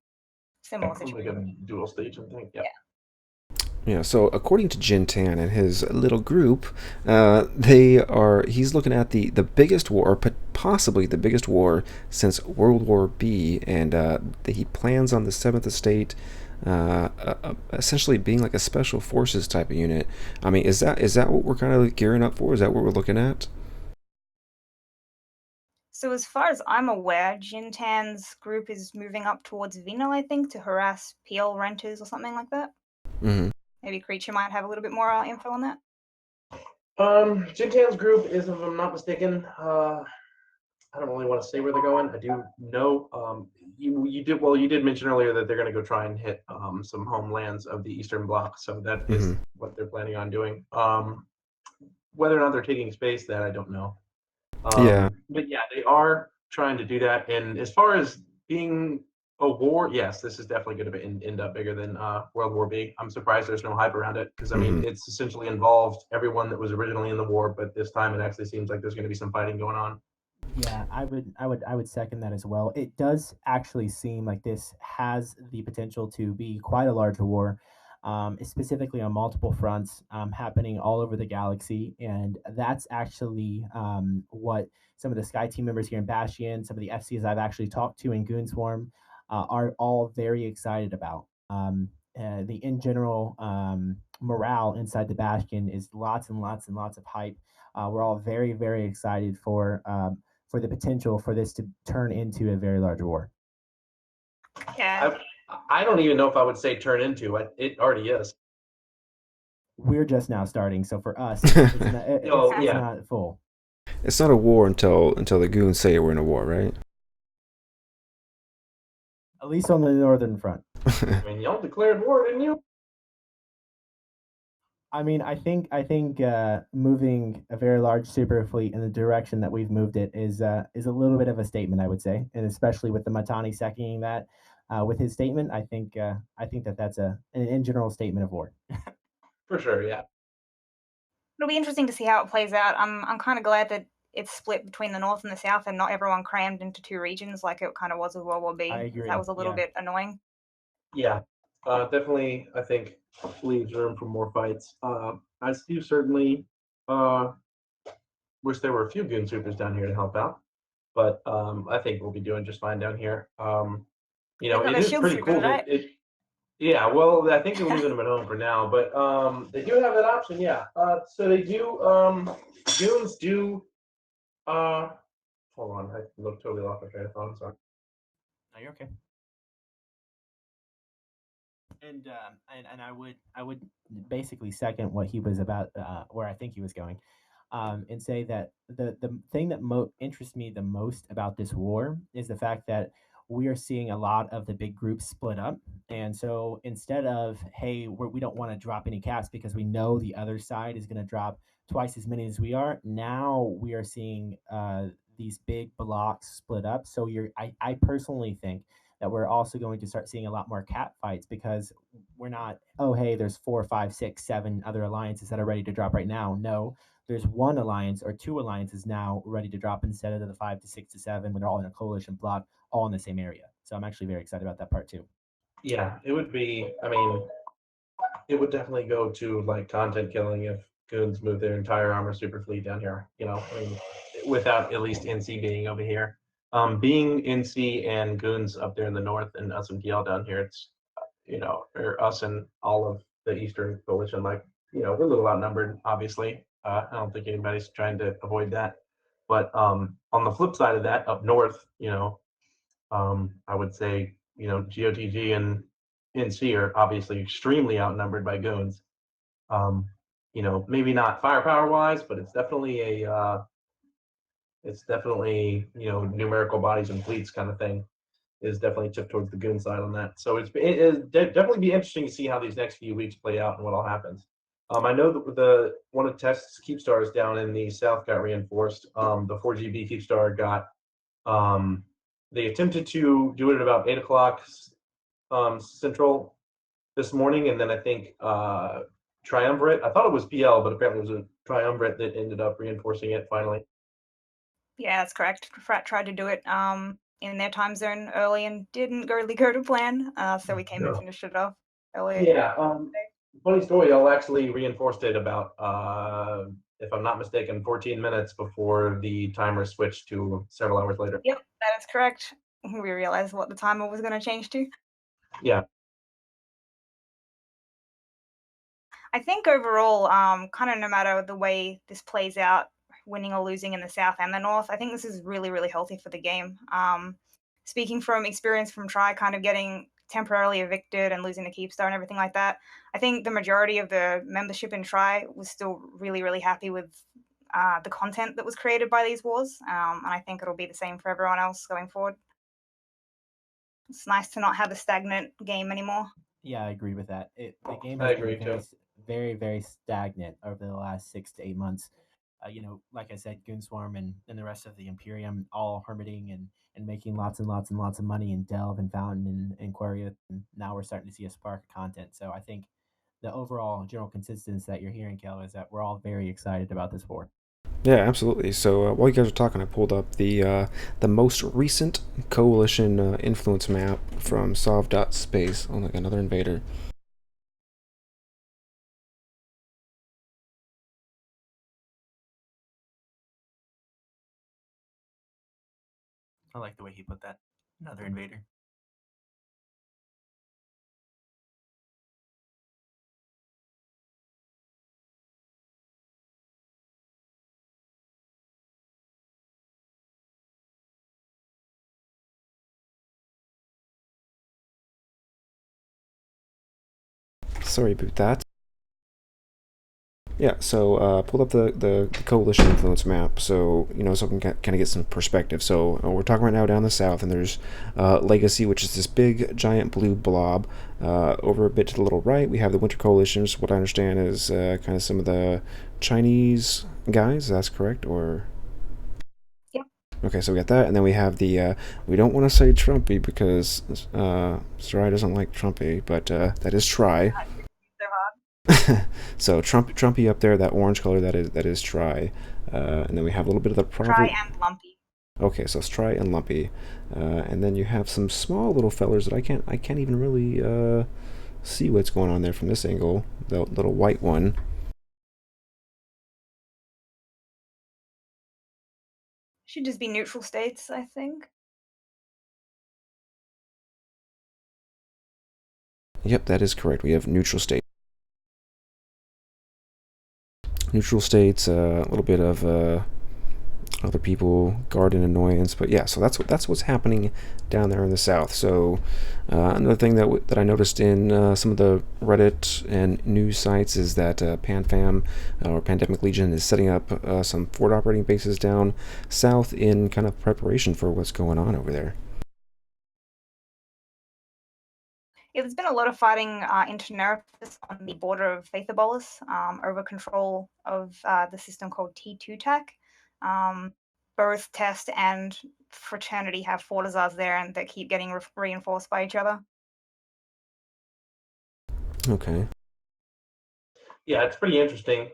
Similar Like a situation. dual station thing. Yeah. Yeah, so according to Jin Tan and his little group, he's looking at the biggest war, or possibly the biggest war since World War B, and he plans on the Seventh Estate essentially being like a special forces type of unit. I mean, is that what we're kind of gearing up for? Is that what we're looking at? So as far as I'm aware, Jintan's group is moving up towards Vinal, I think, to harass PL renters or something like that. Mm-hmm. Maybe Creature might have a little bit more info on that. Jintan's group is, if I'm not mistaken, I don't really want to say where they're going. I do know you did mention earlier that they're going to go try and hit some homelands of the Eastern Bloc, so that is what they're planning on doing. Whether or not they're taking space, that I don't know. Yeah. But yeah, they are trying to do that. And as far as being a war, yes, this is definitely going to end up bigger than World War B. I'm surprised there's no hype around it because I mean it's essentially involved everyone that was originally in the war, but this time it actually seems like there's going to be some fighting going on. Yeah, I would second that as well. It does actually seem like this has the potential to be quite a large war, specifically on multiple fronts, happening all over the galaxy, and that's actually what some of the Sky Team members here in Bastion, some of the FCs I've actually talked to in Goonswarm, are all very excited about. The in general morale inside the Bastion is lots and lots and lots of hype. We're all very, very excited for the potential for this to turn into a very large war. Yeah. I don't even know if I would say turn into it. It already is. We're just now starting, so for us, it's not full. It's not a war until the goons say we're in a war, right? At least on the northern front. I mean, y'all declared war, didn't you? I mean, I think moving a very large super fleet in the direction that we've moved it is a little bit of a statement, I would say, and especially with the Matani seconding that with his statement, I think that's an in general statement of war. For sure, yeah. It'll be interesting to see how it plays out. I'm kind of glad that it's split between the north and the south and not everyone crammed into two regions like it kind of was with World War B. I agree. That was a little bit annoying. Yeah, definitely. I think leaves room for more fights. I do certainly wish there were a few goon supers down here to help out, but I think we'll be doing just fine down here. It is pretty cool that it. Yeah, well, I think they're leaving them at home for now, but they do have that option. Yeah, so they do. Goons do. Hold on, I looked totally off my train of thought. Sorry. No, you're okay. And I would basically second what he was about, where I think he was going, and say that the thing that interests me the most about this war is the fact that we are seeing a lot of the big groups split up, and so instead of hey we don't want to drop any caps because we know the other side is going to drop twice as many as we are, now we are seeing these big blocks split up. So I personally think that we're also going to start seeing a lot more cat fights, because we're not, oh hey, there's 4, 5, 6, 7 other alliances that are ready to drop right now. No, there's one alliance or two alliances now ready to drop, instead of the 5 to 6 to 7 when they're all in a coalition block, all in the same area. So I'm actually very excited about that part too. Yeah, it would be. I mean, it would definitely go to like content killing if goons move their entire armor super fleet down here. I mean, without at least NC being over here. Being NC and goons up there in the north and us and PL down here, it's or us and all of the Eastern Coalition, like we're a little outnumbered, obviously. I don't think anybody's trying to avoid that. But on the flip side of that, up north, I would say GOTG and NC are obviously extremely outnumbered by goons. Um, maybe not firepower wise, but it's definitely numerical bodies and fleets kind of thing is definitely tipped towards the goon side on that. So definitely be interesting to see how these next few weeks play out and what all happens. I know that the one of Test's keep stars down in the south got reinforced. The 4GB keep star got. They attempted to do it at about 8 o'clock Central this morning, and then I think Triumvirate. I thought it was PL, but apparently it was a Triumvirate that ended up reinforcing it finally. Yeah, that's correct. Frat tried to do it in their time zone early and didn't really go to plan. So we came and No. finished it off early. Yeah. Funny story. Y'all actually reinforced it about, if I'm not mistaken, 14 minutes before the timer switched to several hours later. Yep, that is correct. We realized what the timer was going to change to. Yeah. I think overall, kind of no matter the way this plays out, winning or losing in the South and the North, I think this is really, really healthy for the game. Speaking from experience from Try kind of getting temporarily evicted and losing the Keepstar and everything like that, I think the majority of the membership in Try was still really, really happy with the content that was created by these wars. And I think it'll be the same for everyone else going forward. It's nice to not have a stagnant game anymore. Yeah, I agree with that. The game I has agree, been too. very, very stagnant over the last 6 to 8 months. Like I said, Goonswarm and the rest of the Imperium all hermiting and making lots and lots and lots of money in Delve and Fountain and Queria. And now we're starting to see a spark of content. So I think the overall general consensus that you're hearing, Kel, is that we're all very excited about this war. Yeah, absolutely. So while you guys are talking, I pulled up the most recent coalition influence map from Sov.space. Oh, like another invader. I like the way he put that. Another invader. Sorry about that. Yeah, so pulled up the coalition influence map, so so we can kind of get some perspective. So we're talking right now down the south, and there's Legacy, which is this big giant blue blob. Over a bit to the little right, we have the Winter Coalitions. What I understand is kind of some of the Chinese guys. That's correct, or Yep. okay, so we got that, and then we have the we don't want to say Trumpy because Sarai doesn't like Trumpy, but that is Try. So Trumpy up there, that orange color, that is Try, and then we have a little bit of the Try and Lumpy. Okay, so it's Try and Lumpy, and then you have some small little fellers that I can't even really see what's going on there from this angle. The little white one. Should just be neutral states, I think. Yep, that is correct. We have neutral states. Neutral states, a little bit of other people, garden annoyance, but yeah. So that's what's happening down there in the south. So another thing that I noticed in some of the Reddit and news sites is that PanFam or Pandemic Legion is setting up some forward operating bases down south in kind of preparation for what's going on over there. Yeah, there's been a lot of fighting into Nerfus on the border of Faithobolus over control of the system called T2 TAC. both Test and Fraternity have Fortizars there, and that keep getting reinforced by each other. Okay. Yeah, it's pretty interesting.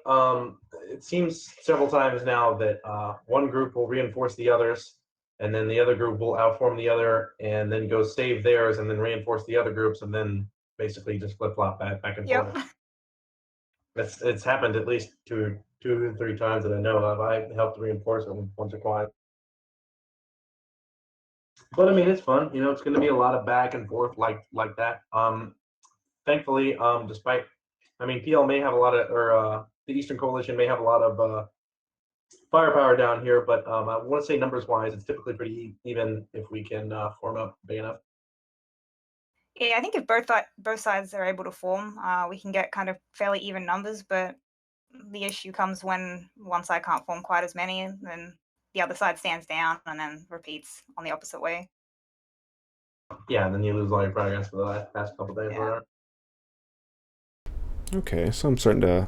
It seems several times now that one group will reinforce the others, and then the other group will outform the other, and then go save theirs, and then reinforce the other groups, and then basically just flip flop back and Yep. forth. It's happened at least two or three times that I know of. I helped reinforce them once or twice. But I mean, it's fun. You know, it's going to be a lot of back and forth like that. Thankfully, despite, I mean, PL may have a lot of, or the Eastern Coalition may have a lot of firepower down here, but I want to say numbers wise, it's typically pretty even if we can form up big enough. Yeah, I think if both sides are able to form, we can get kind of fairly even numbers. But the issue comes when one side can't form quite as many, and then the other side stands down and then repeats on the opposite way. Yeah, and then you lose all your progress for the past couple days. Yeah. Okay, so I'm starting to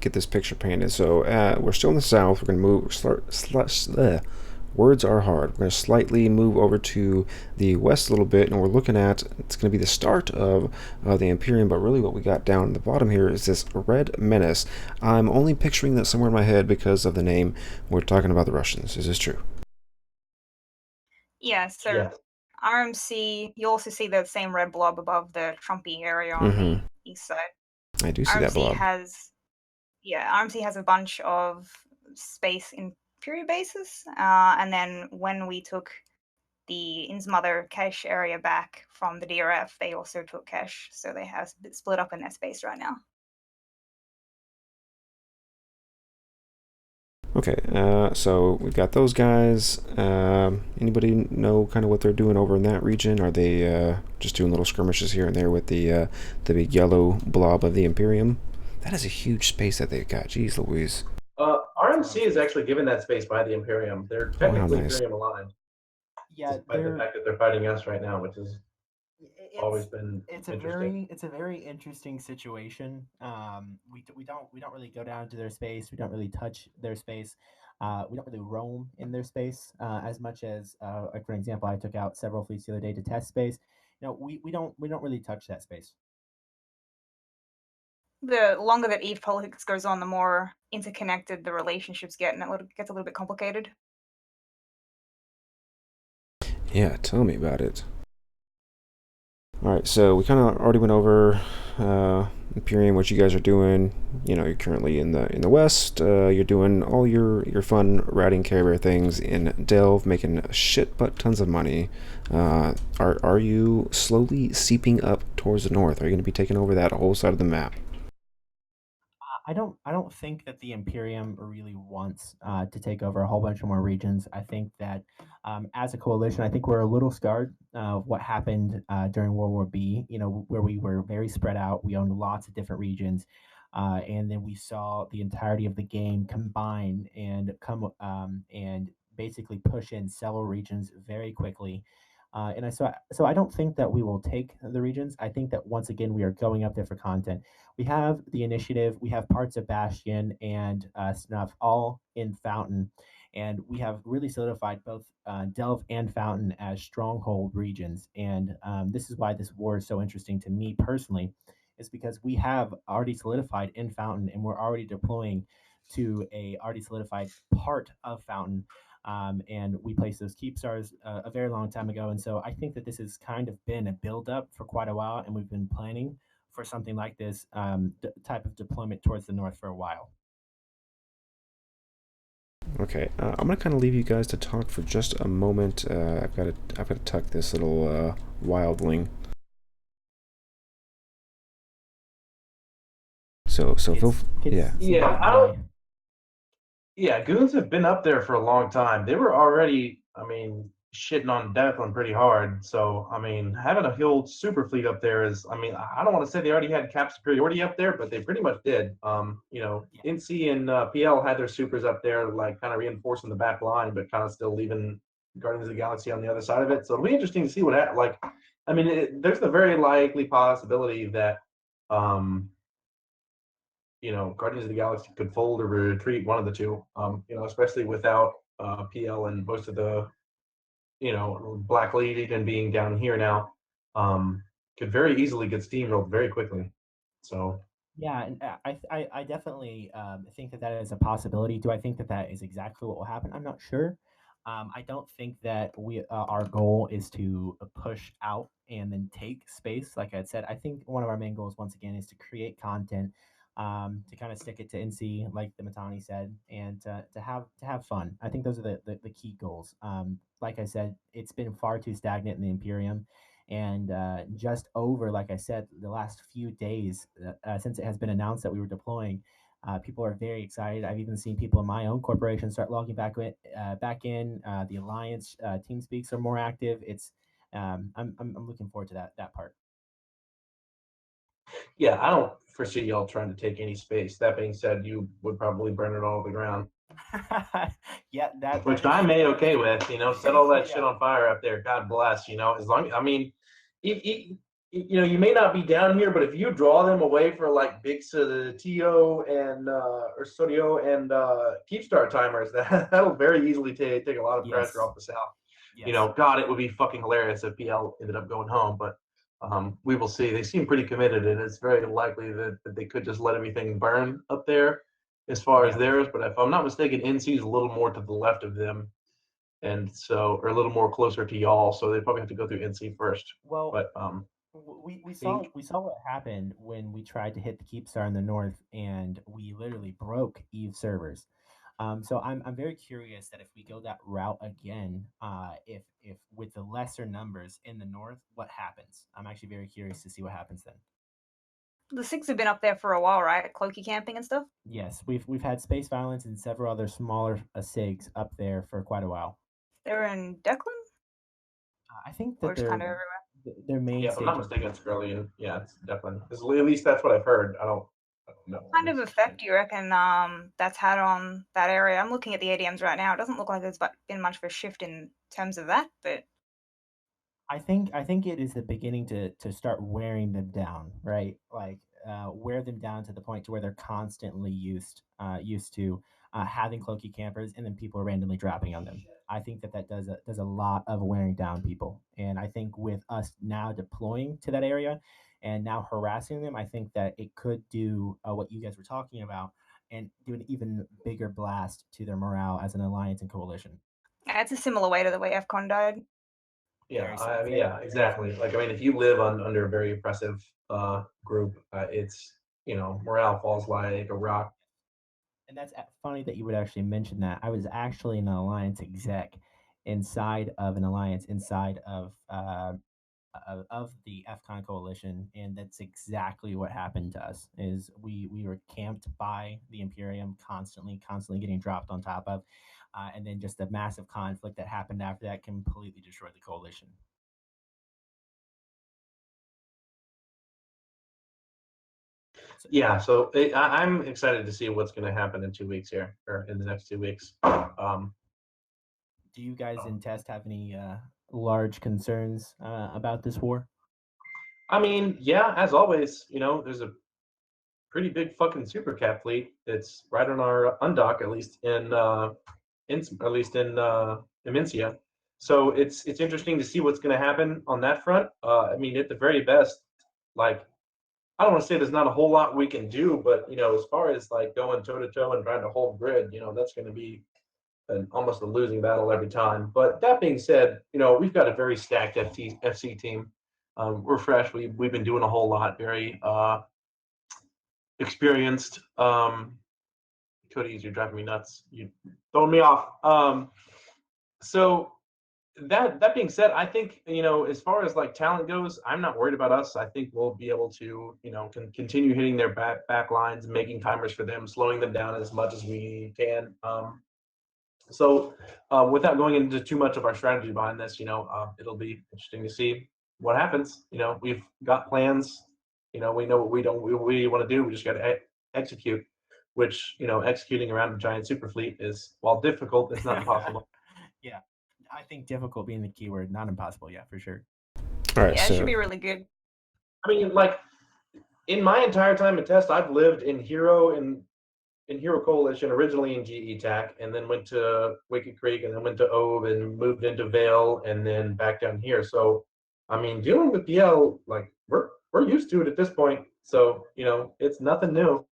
get this picture painted. So we're still in the south. We're going to move. Words are hard. We're going to slightly move over to the west a little bit, and we're looking at, it's going to be the start of the Imperium, but really what we got down at the bottom here is this Red Menace. I'm only picturing that somewhere in my head because of the name. We're talking about the Russians. Is this true? Yeah, so Yeah. RMC, you also see the same red blob above the Trumpy area on the east side. I do see that blob. RMC has a bunch of space Imperial bases, and then when we took the Innsmother cache area back from the DRF, they also took cache, so they have split up in their space right now. Okay, so we've got those guys. Anybody know kind of what they're doing over in that region? Are they just doing little skirmishes here and there with the big yellow blob of the Imperium? That is a huge space that they've got. Jeez Louise. RMC is actually given that space by the Imperium. They're technically nice. Imperium aligned. Yeah, despite the fact that they're fighting us right now, which is always been it's interesting. a very interesting situation. We don't really go down to their space. We don't really touch their space. We don't really roam in their space as much as like for example, I took out several fleets the other day to test space. You know, we don't really touch that space. The longer that EVE politics goes on, the more interconnected the relationships get, and it gets a little bit complicated. Yeah, tell me about it. Alright, so we kind of already went over Imperium, what you guys are doing. You know, you're currently in the west. You're doing all your fun riding carrier things in Delve, making shit but tons of money. Are you slowly seeping up towards the north? Are you going to be taking over that whole side of the map? I don't think that the Imperium really wants to take over a whole bunch of more regions. I think that as a coalition, I think we're a little scarred of what happened during World War B. You know, where we were very spread out. We owned lots of different regions, and then we saw the entirety of the game combine and come and basically push in several regions very quickly. So I don't think that we will take the regions. I think that once again we are going up there for content. We have the initiative, we have parts of Bastion and Snuff all in Fountain, and we have really solidified both Delve and Fountain as stronghold regions. And this is why this war is so interesting to me personally, is because we have already solidified in Fountain, and we're already deploying to a already solidified part of Fountain. And we placed those keep stars a very long time ago. And so I think that this has kind of been a buildup for quite a while, and we've been planning for something like this type of deployment towards the north for a while. Okay, I'm gonna kind of leave you guys to talk for just a moment. I've got to tuck this little wildling. So Yeah, goons have been up there for a long time. They were already, I mean, shitting on Declan pretty hard. So, I mean, having a whole super fleet up there is, I mean, I don't want to say they already had cap superiority up there, but they pretty much did. You know, NC and PL had their supers up there, like kind of reinforcing the back line, but kind of still leaving Guardians of the Galaxy on the other side of it. So it'll be interesting to see like, I mean, there's the very likely possibility that, you know, Guardians of the Galaxy could fold or retreat, one of the two. You know, especially without PL and most of the Black Legion being down here now, could very easily get steamrolled very quickly. So Yeah, and I definitely think that that is a possibility. Do I think that that is exactly what will happen? I'm not sure. I don't think that our goal is to push out and then take space. Like I said, I think one of our main goals, once again, is to create content, to kind of stick it to NC, like the Matani said, and to have fun. I think those are the key goals. Like I said, it's been far too stagnant in the Imperium, and just over, like I said, the last few days since it has been announced that we were deploying, people are very excited. I've even seen people in my own corporation start logging back in. The Alliance team speaks are more active. It's I'm looking forward to that part. yeah, I don't foresee y'all trying to take any space. That being said, you would probably burn it all to the ground, Yeah, that which is I'm true. okay with. Set all that Yeah. shit on fire up there. God bless. As long I mean, you may not be down here, but if you draw them away for like big TO and or Studio and Keepstar timers, that'll very easily take a lot of pressure Yes. off the South. Yes. God, it would be fucking hilarious if PL ended up going home, but we will see. They seem pretty committed, and it's very likely that they could just let everything burn up there as far as Yeah. theirs. But if I'm not mistaken, NC is a little more to the left of them, and so or a little more closer to y'all. So they probably have to go through NC first. Well, But we saw think what happened when we tried to hit the Keepstar in the north, and we literally broke Eve servers. So I'm very curious that if we go that route again, if with the lesser numbers in the north, what happens? I'm actually very curious to see what happens then. The Sigs have been up there for a while, right? Cloaky camping and stuff. Yes, we've had space violence and several other smaller SIGs up there for quite a while. They're in Declan, I think or that just kind of everywhere. their main yeah, if I'm not stage. mistaken, it's early, and yeah, it's definitely. At least that's what I've heard. I don't know. What kind of effect do you reckon that's had on that area? I'm looking at the ADMs right now. It doesn't look like there's been much of a shift in terms of that, but I think it is the beginning to start wearing them down, right? Like wear them down to the point to where they're constantly used to having cloaky campers, and then people are randomly dropping on them. I think that does a lot of wearing down people, and I think with us now deploying to that area and now harassing them, I think that it could do what you guys were talking about and do an even bigger blast to their morale as an alliance and coalition. yeah, it's a similar way to the way FCON died. Yeah, Very, I mean, very, yeah, exactly. Like, I mean, if you live under a very oppressive group, it's morale falls like a rock. and that's funny that you would actually mention that. I was actually an alliance exec inside of an alliance inside of the FCON coalition, and that's exactly what happened to us. Is we were camped by the Imperium, constantly getting dropped on top of, and then just the massive conflict that happened after that completely destroyed the coalition. So, Yeah, so I'm excited to see what's going to happen in 2 weeks here, or in the next 2 weeks. do you guys in test have any large concerns about this war? I mean, yeah, as always, there's a pretty big fucking super cat fleet. It's right on our undock, at least in Emincia. So it's interesting to see what's going to happen on that front. I mean, at the very best, like I don't want to say there's not a whole lot we can do, but as far as like going toe to toe and trying to hold grid, that's going to be almost a losing battle every time. But that being said, we've got a very stacked FC team. We're fresh. We've been doing a whole lot. Very experienced. Cody, you're driving me nuts. You throwing me off. So that being said, I think as far as like talent goes, I'm not worried about us. I think we'll be able to continue hitting their back lines, making timers for them, slowing them down as much as we can. So without going into too much of our strategy behind this, it'll be interesting to see what happens. We've got plans. We know what we want to do. We just got to execute. Which executing around a giant super fleet is, while difficult, it's not impossible. Yeah, I think difficult being the keyword, not impossible. Yeah, for sure. All right, Yeah, it should so be really good. I mean, like in my entire time at test, I've lived in Hero and in Hero Coalition, originally in GE TAC, and then went to Wicked Creek, and then went to Ove, and moved into Vale, and then back down here. So, I mean, dealing with PL, like we're used to it at this point. So, it's nothing new.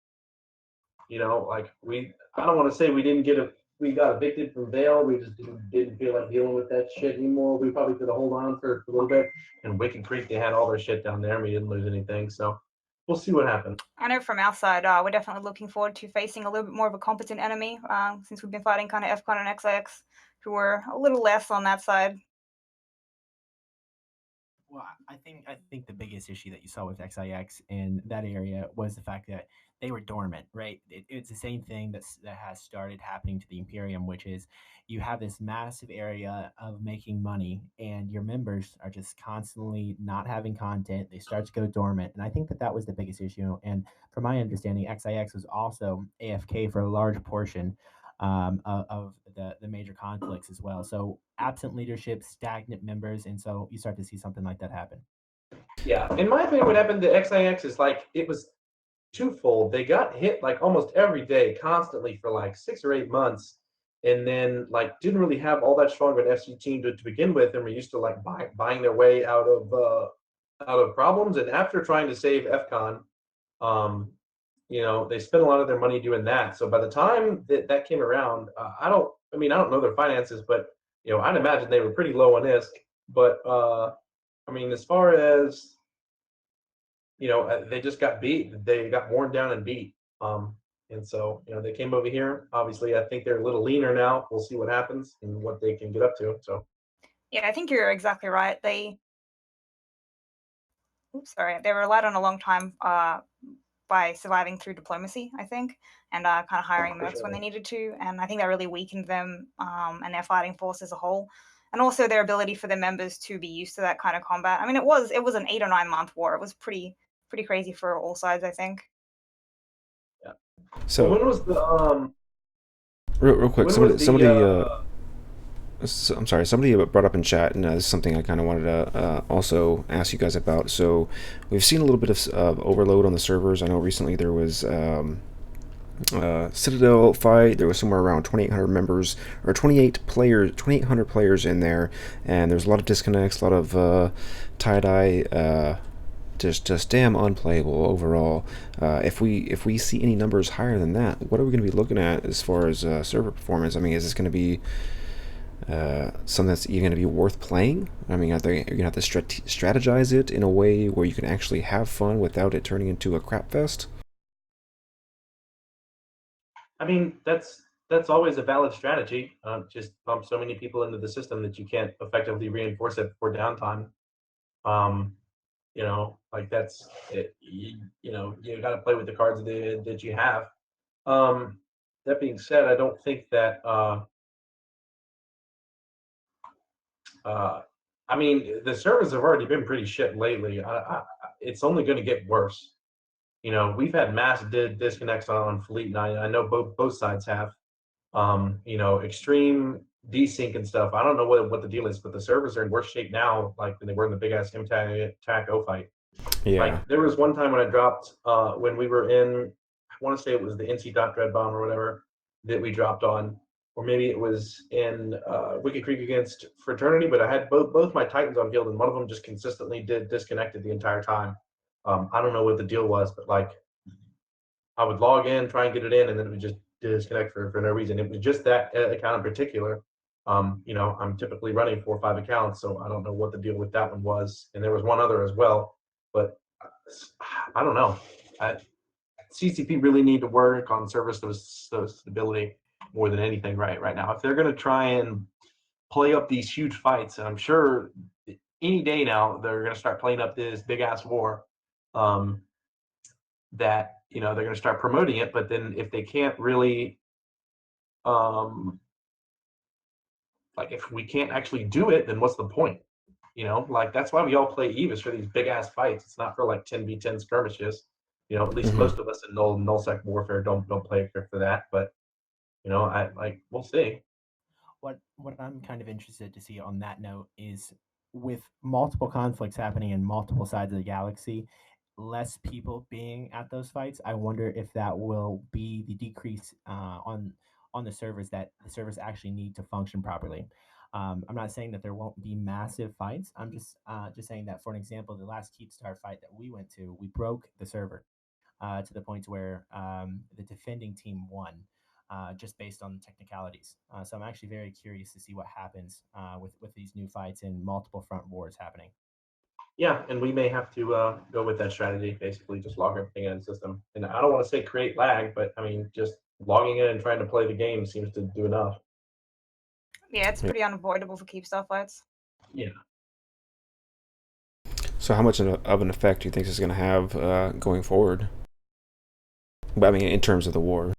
Like I don't want to say we got evicted from Vale. We just didn't feel like dealing with that shit anymore. We probably could have hold on for a little bit. And Wicked Creek, they had all their shit down there, and we didn't lose anything. So we'll see what happens. I know from our side, we're definitely looking forward to facing a little bit more of a competent enemy, since we've been fighting kind of FCON and XIX, who were a little less on that side. Well, I think the biggest issue that you saw with XIX in that area was the fact that they were dormant, right? It's the same thing that has started happening to the Imperium, which is you have this massive area of making money, and your members are just constantly not having content. They start to go dormant, and I think that was the biggest issue. And from my understanding, XIX was also AFK for a large portion of the major conflicts as well. So absent leadership, stagnant members, and so you start to see something like that happen. Yeah, in my opinion, what happened to XIX is like it was twofold. They got hit like almost every day, constantly for like 6 or 8 months, and then like didn't really have all that strong of an FC team to begin with, and were used to like buying their way out of problems. And after trying to save FCON, um, they spent a lot of their money doing that. So by the time that came around, I don't know their finances, but I'd imagine they were pretty low on ISK. But as far as they just got beat. They got worn down and beat. And so they came over here. Obviously, I think they're a little leaner now. We'll see what happens and what they can get up to. So Yeah, I think you're exactly right. They relied on a long time by surviving through diplomacy, I think, and kind of hiring for mercs when sure. they needed to. And I think that really weakened them and their fighting force as a whole. And also their ability for their members to be used to that kind of combat. I mean, it was an 8 or 9 month war. It was pretty crazy for all sides, I think. Yeah. Well, So real quick, when was I'm sorry, somebody brought up in chat, and this is something I kind of wanted to also ask you guys about. So we've seen a little bit of overload on the servers. I know recently there was Citadel fight. There was somewhere around 2,800 members or 2,800 players in there, and there's a lot of disconnects, a lot of tie-dye. Just damn unplayable overall. If we see any numbers higher than that, what are we going to be looking at as far as server performance? I mean, is this going to be something that's even going to be worth playing? I mean, are you going to have to strategize it in a way where you can actually have fun without it turning into a crap fest? That's always a valid strategy. Just pump so many people into the system that you can't effectively reinforce it for downtime. Um, like that's it. You got to play with the cards that you have. Um, that being said, I don't think that. Uh, the servers have already been pretty shit lately. It's only going to get worse. We've had mass disconnects on Fleet, and I know both sides have. Extreme desync and stuff. I don't know what the deal is, but the servers are in worse shape now, like when they were in the big ass MTAC O fight. Yeah. Like there was one time when I dropped when we were in, I want to say it was the NC Dread Bomb or whatever that we dropped on, or maybe it was in Wicked Creek against Fraternity, but I had both my Titans on field, and one of them just consistently disconnected the entire time. I don't know what the deal was, but like I would log in, try and get it in, and then it would just disconnect for no reason. It was just that account in particular. I'm typically running 4 or 5 accounts, so I don't know what the deal with that one was. And there was one other as well, but I don't know. CCP really need to work on service stability more than anything right now. If they're going to try and play up these huge fights, and I'm sure any day now they're going to start playing up this big ass war. That they're going to start promoting it, but then if they can't really like if we can't actually do it, then what's the point? Like that's why we all play Eva's, for these big ass fights. It's not for like 10v10 skirmishes. At least Hmm. most of us in nullsec warfare don't play for that. But I like we'll see. What I'm kind of interested to see on that note is with multiple conflicts happening in multiple sides of the galaxy, less people being at those fights, I wonder if that will be the decrease on the servers that the servers actually need to function properly. I'm not saying that there won't be massive fights. I'm just saying that, for an example, the last Keepstar fight that we went to, we broke the server to the point where the defending team won. Just based on the technicalities, so I'm actually very curious to see what happens with these new fights and multiple front wars happening. Yeah, and we may have to go with that strategy, basically just log everything in the system. And I don't want to say create lag, but I mean, just logging in and trying to play the game seems to do enough. Yeah, it's Yeah. pretty unavoidable for Keepstar fights. Yeah. So how much of an effect do you think this is going to have going forward? I mean, in terms of the war.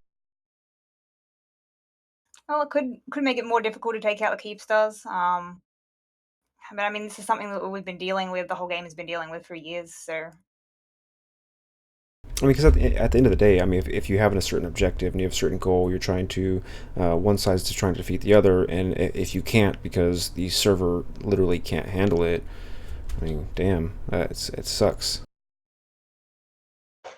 Well, it could make it more difficult to take out the Keepstars. But I mean, this is something that we've been dealing with. The whole game has been dealing with for years. So I mean, because at the end of the day, I mean, if you have a certain objective and you have a certain goal, you're trying to, one side's just trying to defeat the other, and if you can't because the server literally can't handle it, I mean, damn, it sucks.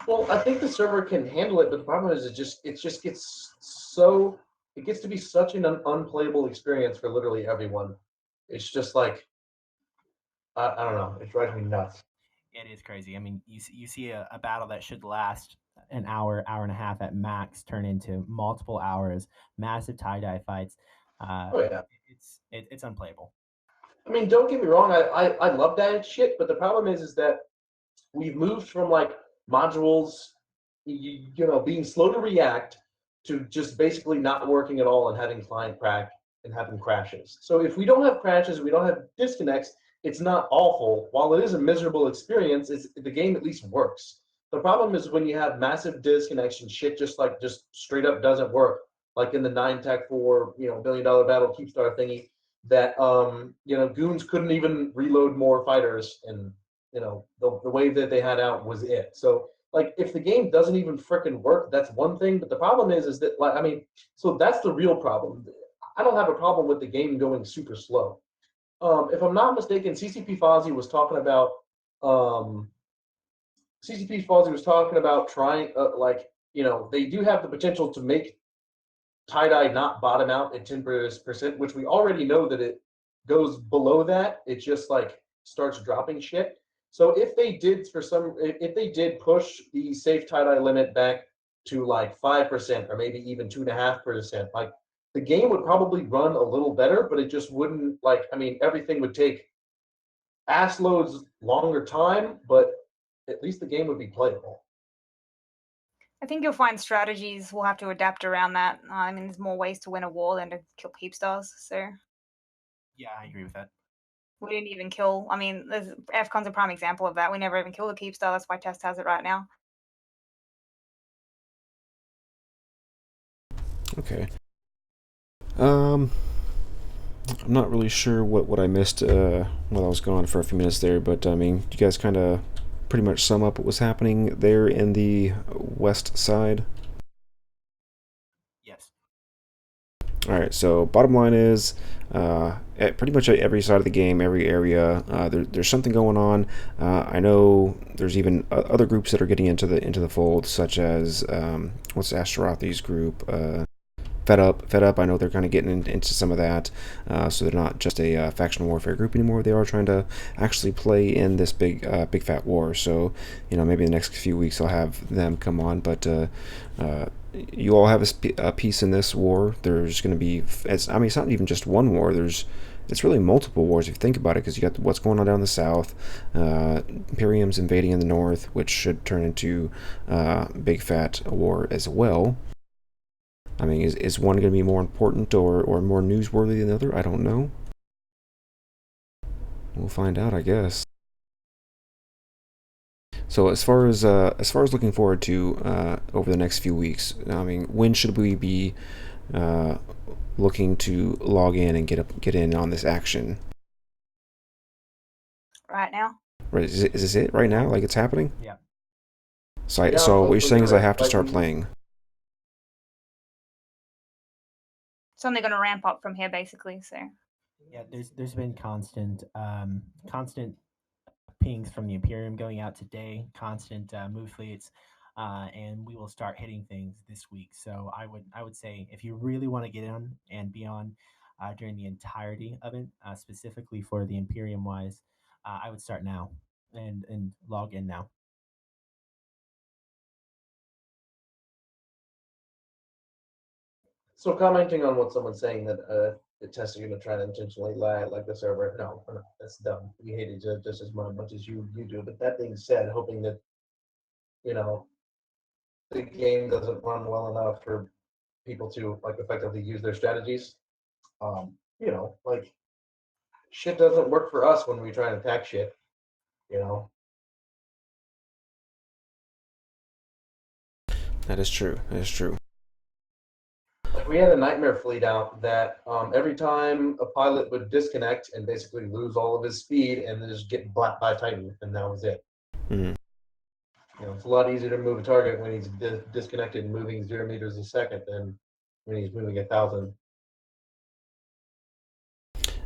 Well, I think the server can handle it, but the problem is it just gets so it gets to be such an unplayable experience for literally everyone. It's just like I don't know. It drives me nuts. It is crazy. I mean, you see a battle that should last an hour, hour and a half at max turn into multiple hours, massive tie-dye fights. Oh yeah. It's unplayable. I mean, don't get me wrong. I love that shit, but the problem is that we've moved from like modules, being slow to react to just basically not working at all and having client crack and having crashes. So if we don't have crashes, we don't have disconnects, it's not awful. While it is a miserable experience, the game at least works. The problem is when you have massive disconnection, shit just straight up doesn't work. Like in the 9 Tech 4, $1 billion battle Keepstar thingy, that goons couldn't even reload more fighters, and the way that they had out was it. So like if the game doesn't even freaking work, that's one thing. But the problem is that like I mean, so that's the real problem. I don't have a problem with the game going super slow. If I'm not mistaken, CCP Fozzy was talking about trying they do have the potential to make tie-dye not bottom out at 10%, which we already know that it goes below that. It just like starts dropping shit. So if they did push the safe tie-dye limit back to like 5% or maybe even 2.5%, like the game would probably run a little better, but it just wouldn't everything would take ass loads longer time, but at least the game would be playable. I think you'll find strategies will have to adapt around that. I mean, there's more ways to win a war than to kill Keepstars. So Yeah, I agree with that. we didn't even kill. I mean, AFCON's a prime example of that. We never even killed a Keepstar. That's why Test has it right now. Okay. I'm not really sure what I missed while I was gone for a few minutes there, but I mean, you guys kind of pretty much sum up what was happening there in the west side? Yes. All right, so bottom line is, at pretty much every side of the game, every area, there's something going on. I know there's even other groups that are getting into the fold, such as what's Ashtarathi's group, Fed Up. I know they're kind of getting into some of that, so they're not just a faction warfare group anymore. They are trying to actually play in this big fat war. So, maybe in the next few weeks I'll have them come on. But you all have a piece in this war. There's going to be, it's not even just one war. It's really multiple wars if you think about it, because you got what's going on down in the south, Imperium's invading in the north, which should turn into big fat war as well. I mean, is one going to be more important or more newsworthy than the other? I don't know. We'll find out, I guess. So as far as looking forward to over the next few weeks, I mean, when should we be looking to log in and get in on this action? Right now. Right? Is this it right now? Like it's happening? Yeah. So what you're saying is I have to start playing. It's only going to ramp up from here, basically. So Yeah, there's been constant pings from the Imperium going out today, constant move fleets, and we will start hitting things this week. So I would say if you really want to get on and be on during the entirety of it, specifically for the Imperium wise, I would start now and log in now. So commenting on what someone's saying that the tests are going to try to intentionally lag like the server. No, we're not. That's dumb. We hate it just as much as you do. But that being said, hoping that you know the game doesn't run well enough for people to like effectively use their strategies. Like shit doesn't work for us when we try and attack shit. You know, That is true. That is true. like we had a nightmare fleet out that every time a pilot would disconnect and basically lose all of his speed and then just get blacked by Titan, and that was it. Mhm. It's a lot easier to move a target when he's disconnected and moving 0 meters a second than when he's moving 1,000.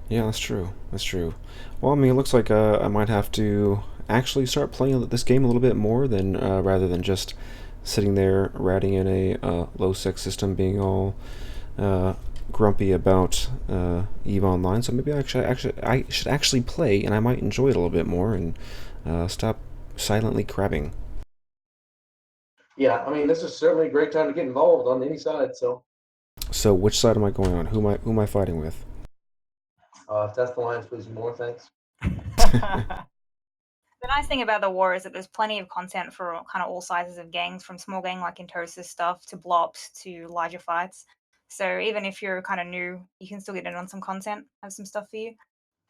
Yeah, that's true. That's true. Well, I mean, it looks like I might have to actually start playing this game a little bit more than rather than just sitting there ratting in a low sec system, being all uh, grumpy about Eve Online. So maybe I should actually play, and I might enjoy it a little bit more and stop silently crabbing. Yeah, I mean, this is certainly a great time to get involved on any side. So, So, which side am I going on? Who am I fighting with? test the lines, please, more. Thanks. The nice thing about the war is that there's plenty of content for kind of all sizes of gangs, from small gang like Intosis stuff to blobs to larger fights. So even if you're kind of new, you can still get in on some content, have some stuff for you.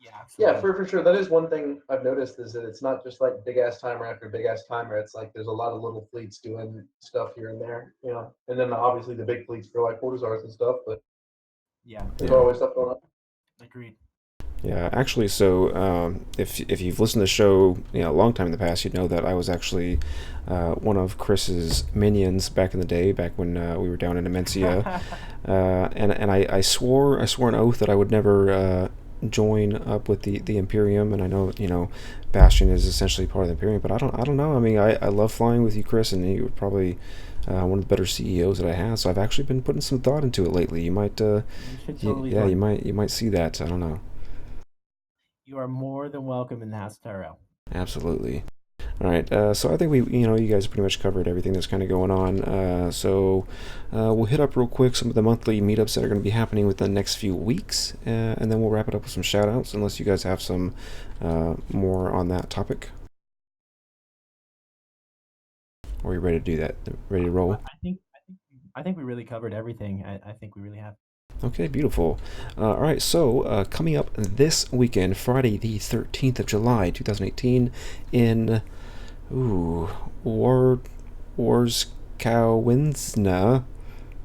Yeah, Yeah, absolutely. for sure. That is one thing I've noticed is that it's not just like big ass timer after big ass timer. It's like there's a lot of little fleets doing stuff here and there, and then obviously the big fleets for like Quartazars and stuff. But Yeah, there's Yeah. always stuff going on. agreed. Yeah, actually, so if you've listened to the show, a long time in the past, you'd know that I was actually one of Chris's minions back in the day, back when we were down in Amencia, and I swore an oath that I would never join up with the Imperium, and I know Bastion is essentially part of the Imperium, but I don't know. I mean, I love flying with you, Chris, and you were probably one of the better CEOs that I had. So I've actually been putting some thought into it lately. You might, You should totally yeah, join. you might see that. I don't know. You are more than welcome in the House of Tyrell. Absolutely. All right. So I think you guys pretty much covered everything that's kind of going on. So we'll hit up real quick some of the monthly meetups that are going to be happening within the next few weeks, and then we'll wrap it up with some shout outs, unless you guys have some more on that topic. Are you ready to do that? Ready to roll? I think we really covered everything. I think we really have. Okay, beautiful. All right, so coming up this weekend, Friday the 13th of July, 2018, in Warszawina,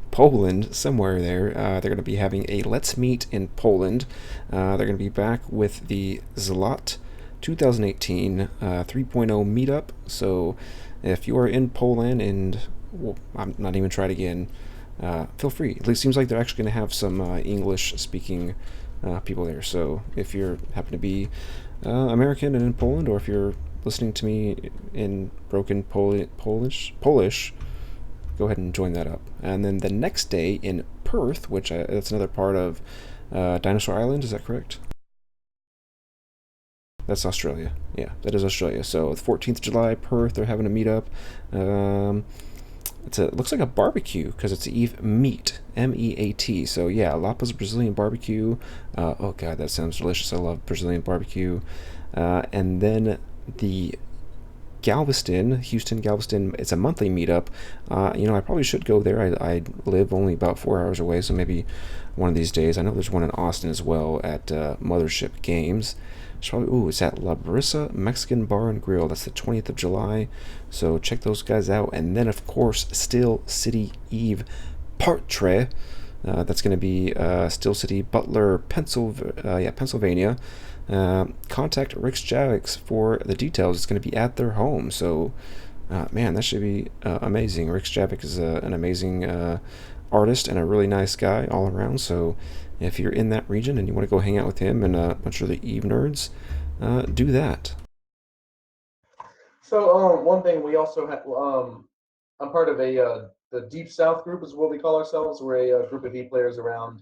Poland, somewhere there. They're going to be having a Let's Meet in Poland. They're going to be back with the Zlot 2018 3.0 meetup. So if you are in Poland and I'm not even trying again, feel free. It seems like they're actually going to have some English-speaking people there. So if you happen to be American and in Poland, or if you're listening to me in broken Polish, go ahead and join that up. And then the next day in Perth, which that's another part of Dinosaur Island, is that correct? That's Australia. Yeah, that is Australia. So the 14th of July, Perth, they're having a meetup. It looks like a barbecue because it's Eve Meat, MEAT. So yeah, Lapa's Brazilian barbecue. Oh god, that sounds delicious. I love Brazilian barbecue. And then the Houston Galveston. It's a monthly meetup. I probably should go there. I live only about 4 hours away, so maybe one of these days. I know there's one in Austin as well at Mothership Games. It's probably it's at La Brisa Mexican Bar and Grill. That's the 20th of July. So check those guys out. And then of course Still City Eve Part 3. That's going to be Still City, Butler, Pennsylvania. Contact Rick's Javix for the details. It's going to be at their home. So, man, that should be amazing. Rick's Javix is an amazing artist and a really nice guy all around. So, if you're in that region and you want to go hang out with him and a bunch of the Eve nerds, do that. So one thing we also have I'm part of a the Deep South group is what we call ourselves. We're a group of players around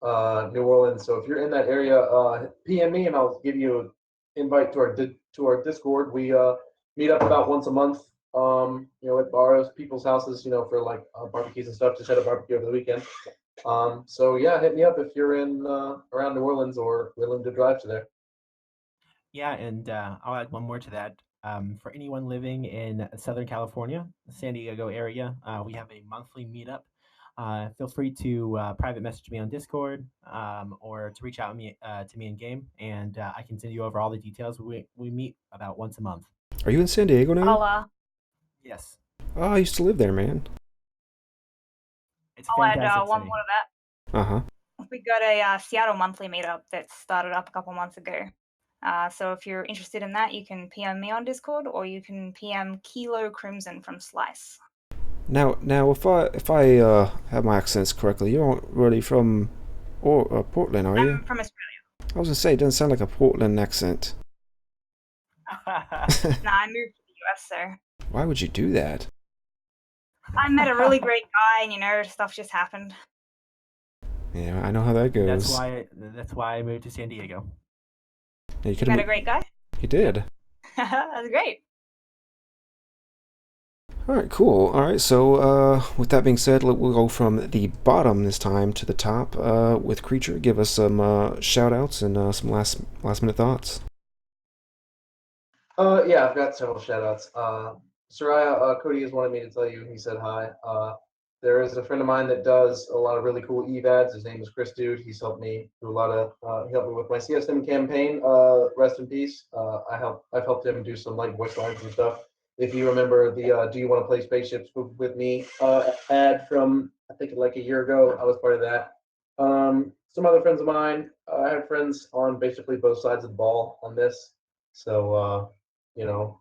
New Orleans. So if you're in that area, PM me and I'll give you an invite to our Discord. We meet up about once a month. At bars, people's houses, for like barbecues and stuff to set up barbecue over the weekend. So yeah, hit me up if you're in around New Orleans or willing to drive to there. Yeah, and I'll add one more to that. For anyone living in Southern California, San Diego area, we have a monthly meetup. Feel free to private message me on Discord or to reach out to me in game, and I can send you over all the details. We meet about once a month. Are you in San Diego now? Yes, Oh, I used to live there, man. it's a I'll add fantastic one city. more to that. Uh-huh. We got a Seattle monthly meetup that started up a couple months ago. So if you're interested in that, you can PM me on Discord or you can PM Kilo Crimson from Slice. Now, if I have my accents correctly, you're not really from Portland, are you? I'm from Australia. I was gonna say it doesn't sound like a Portland accent. Nah, I moved to the US, so Why would you do that? I met a really great guy, and stuff just happened. Yeah, I know how that That's goes. why I moved to San Diego. Yeah, you You met a great guy? He did. That's great. All right, cool. All right, so with that being said, we'll go from the bottom this time to the top with Creature. Give us some shout outs and some last minute thoughts. Yeah, I've got several shout outs. Soraya, Cody has wanted me to tell you, he said hi. There is a friend of mine that does a lot of really cool evads. His name is Chris Dude. He's helped me do a lot of, he helped me with my CSM campaign. Rest in peace. I've helped him do some like voice lines and stuff. If you remember the Do You Want to Play Spaceships with me ad from, I think like a year ago, I was part of that. Some other friends of mine, I have friends on basically both sides of the ball on this. So, you know,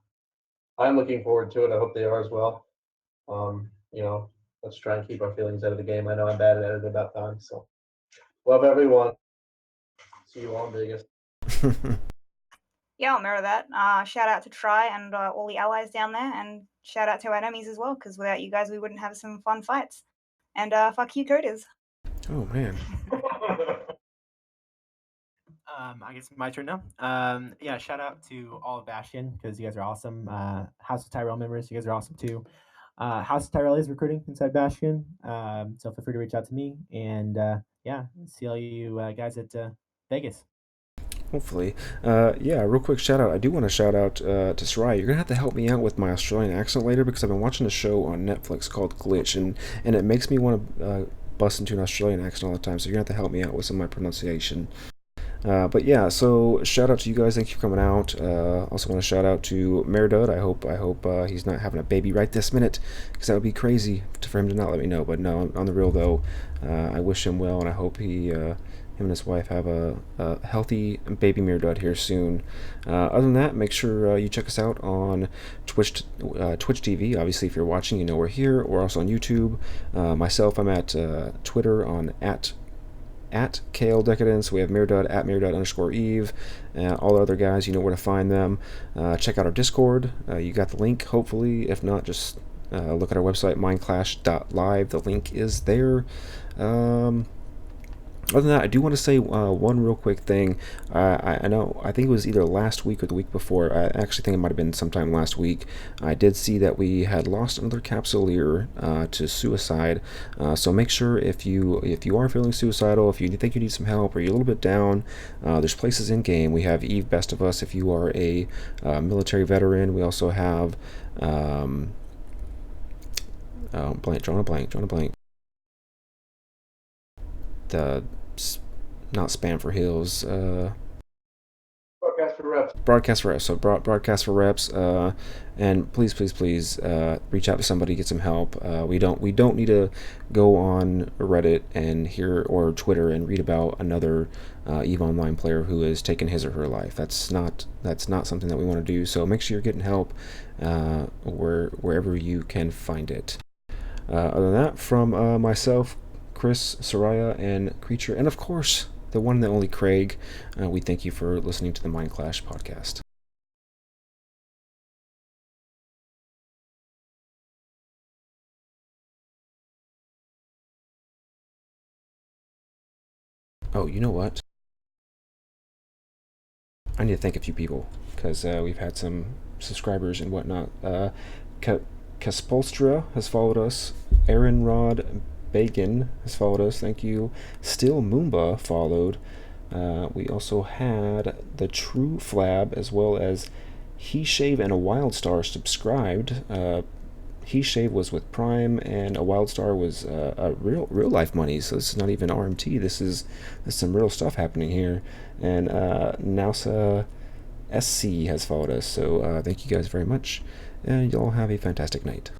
I'm looking forward to it. I hope they are as well. Um, you know, let's try and keep our feelings out of the game. I know I'm bad at it about time. So, love everyone. See you all in Vegas. Yeah, I'll mirror that. Shout out to Try and all the allies down there, and shout out to our enemies as well, because without you guys, we wouldn't have some fun fights. And fuck you, coders. Oh man. I guess my turn now. Yeah, shout out to all of Bastion because you guys are awesome. House of Tyrell members, you guys are awesome too. House of Tyrell is recruiting inside Bastion, so feel free to reach out to me. And yeah, see all you guys at Vegas. Hopefully. Yeah, real quick shout out. I do want to shout out to Sarai. You're going to have to help me out with my Australian accent later because I've been watching a show on Netflix called Glitch, and it makes me want to bust into an Australian accent all the time, so you're going to have to help me out with some of my pronunciation. But yeah, so shout out to you guys. Thank you for coming out. Also want to shout out to Meredud. I hope he's not having a baby right this minute, because that would be crazy for him to not let me know. But no, on the real though, I wish him well, and I hope him and his wife have a healthy baby Meredud here soon. Other than that, make sure you check us out on Twitch TV. Obviously, if you're watching, you know we're here. We're also on YouTube. Myself, I'm at Twitter on at Kale Decadence. We have Mirdud at Mirdud_Eve. All the other guys, you know where to find them. Check out our Discord. You got the link, hopefully. If not, just look at our website, mindclash.live. The link is there. Other than that, I do want to say one real quick thing. I know, I think it was either last week or the week before. I actually think it might have been sometime last week. I did see that we had lost another capsuleer to suicide. So make sure if you are feeling suicidal, if you think you need some help or you're a little bit down, there's places in game. We have Eve Best of Us if you are a military veteran. We also have drawing a blank. The not spam for hills. Broadcast for reps. Broadcast for reps. So broadcast for reps. And please reach out to somebody, get some help. We don't need to go on Reddit and hear or Twitter and read about another Eva Online player who has taken his or her life. That's not something that we want to do. So make sure you're getting help wherever you can find it. Other than that, from myself, Chris, Soraya, and Creature, and of course, the one and the only Craig, we thank you for listening to the Mind Clash podcast. Oh, you know what? I need to thank a few people because we've had some subscribers and whatnot. Kaspolstra has followed us. Aaron Rod Bacon has followed us. Thank you. Still Moomba followed. We also had the True Flab as well as He Shave and a Wildstar subscribed. He Shave was with Prime, and a Wildstar was a real life money. So this is not even RMT. This is some real stuff happening here. And NASA SC has followed us. So thank you guys very much, and y'all have a fantastic night.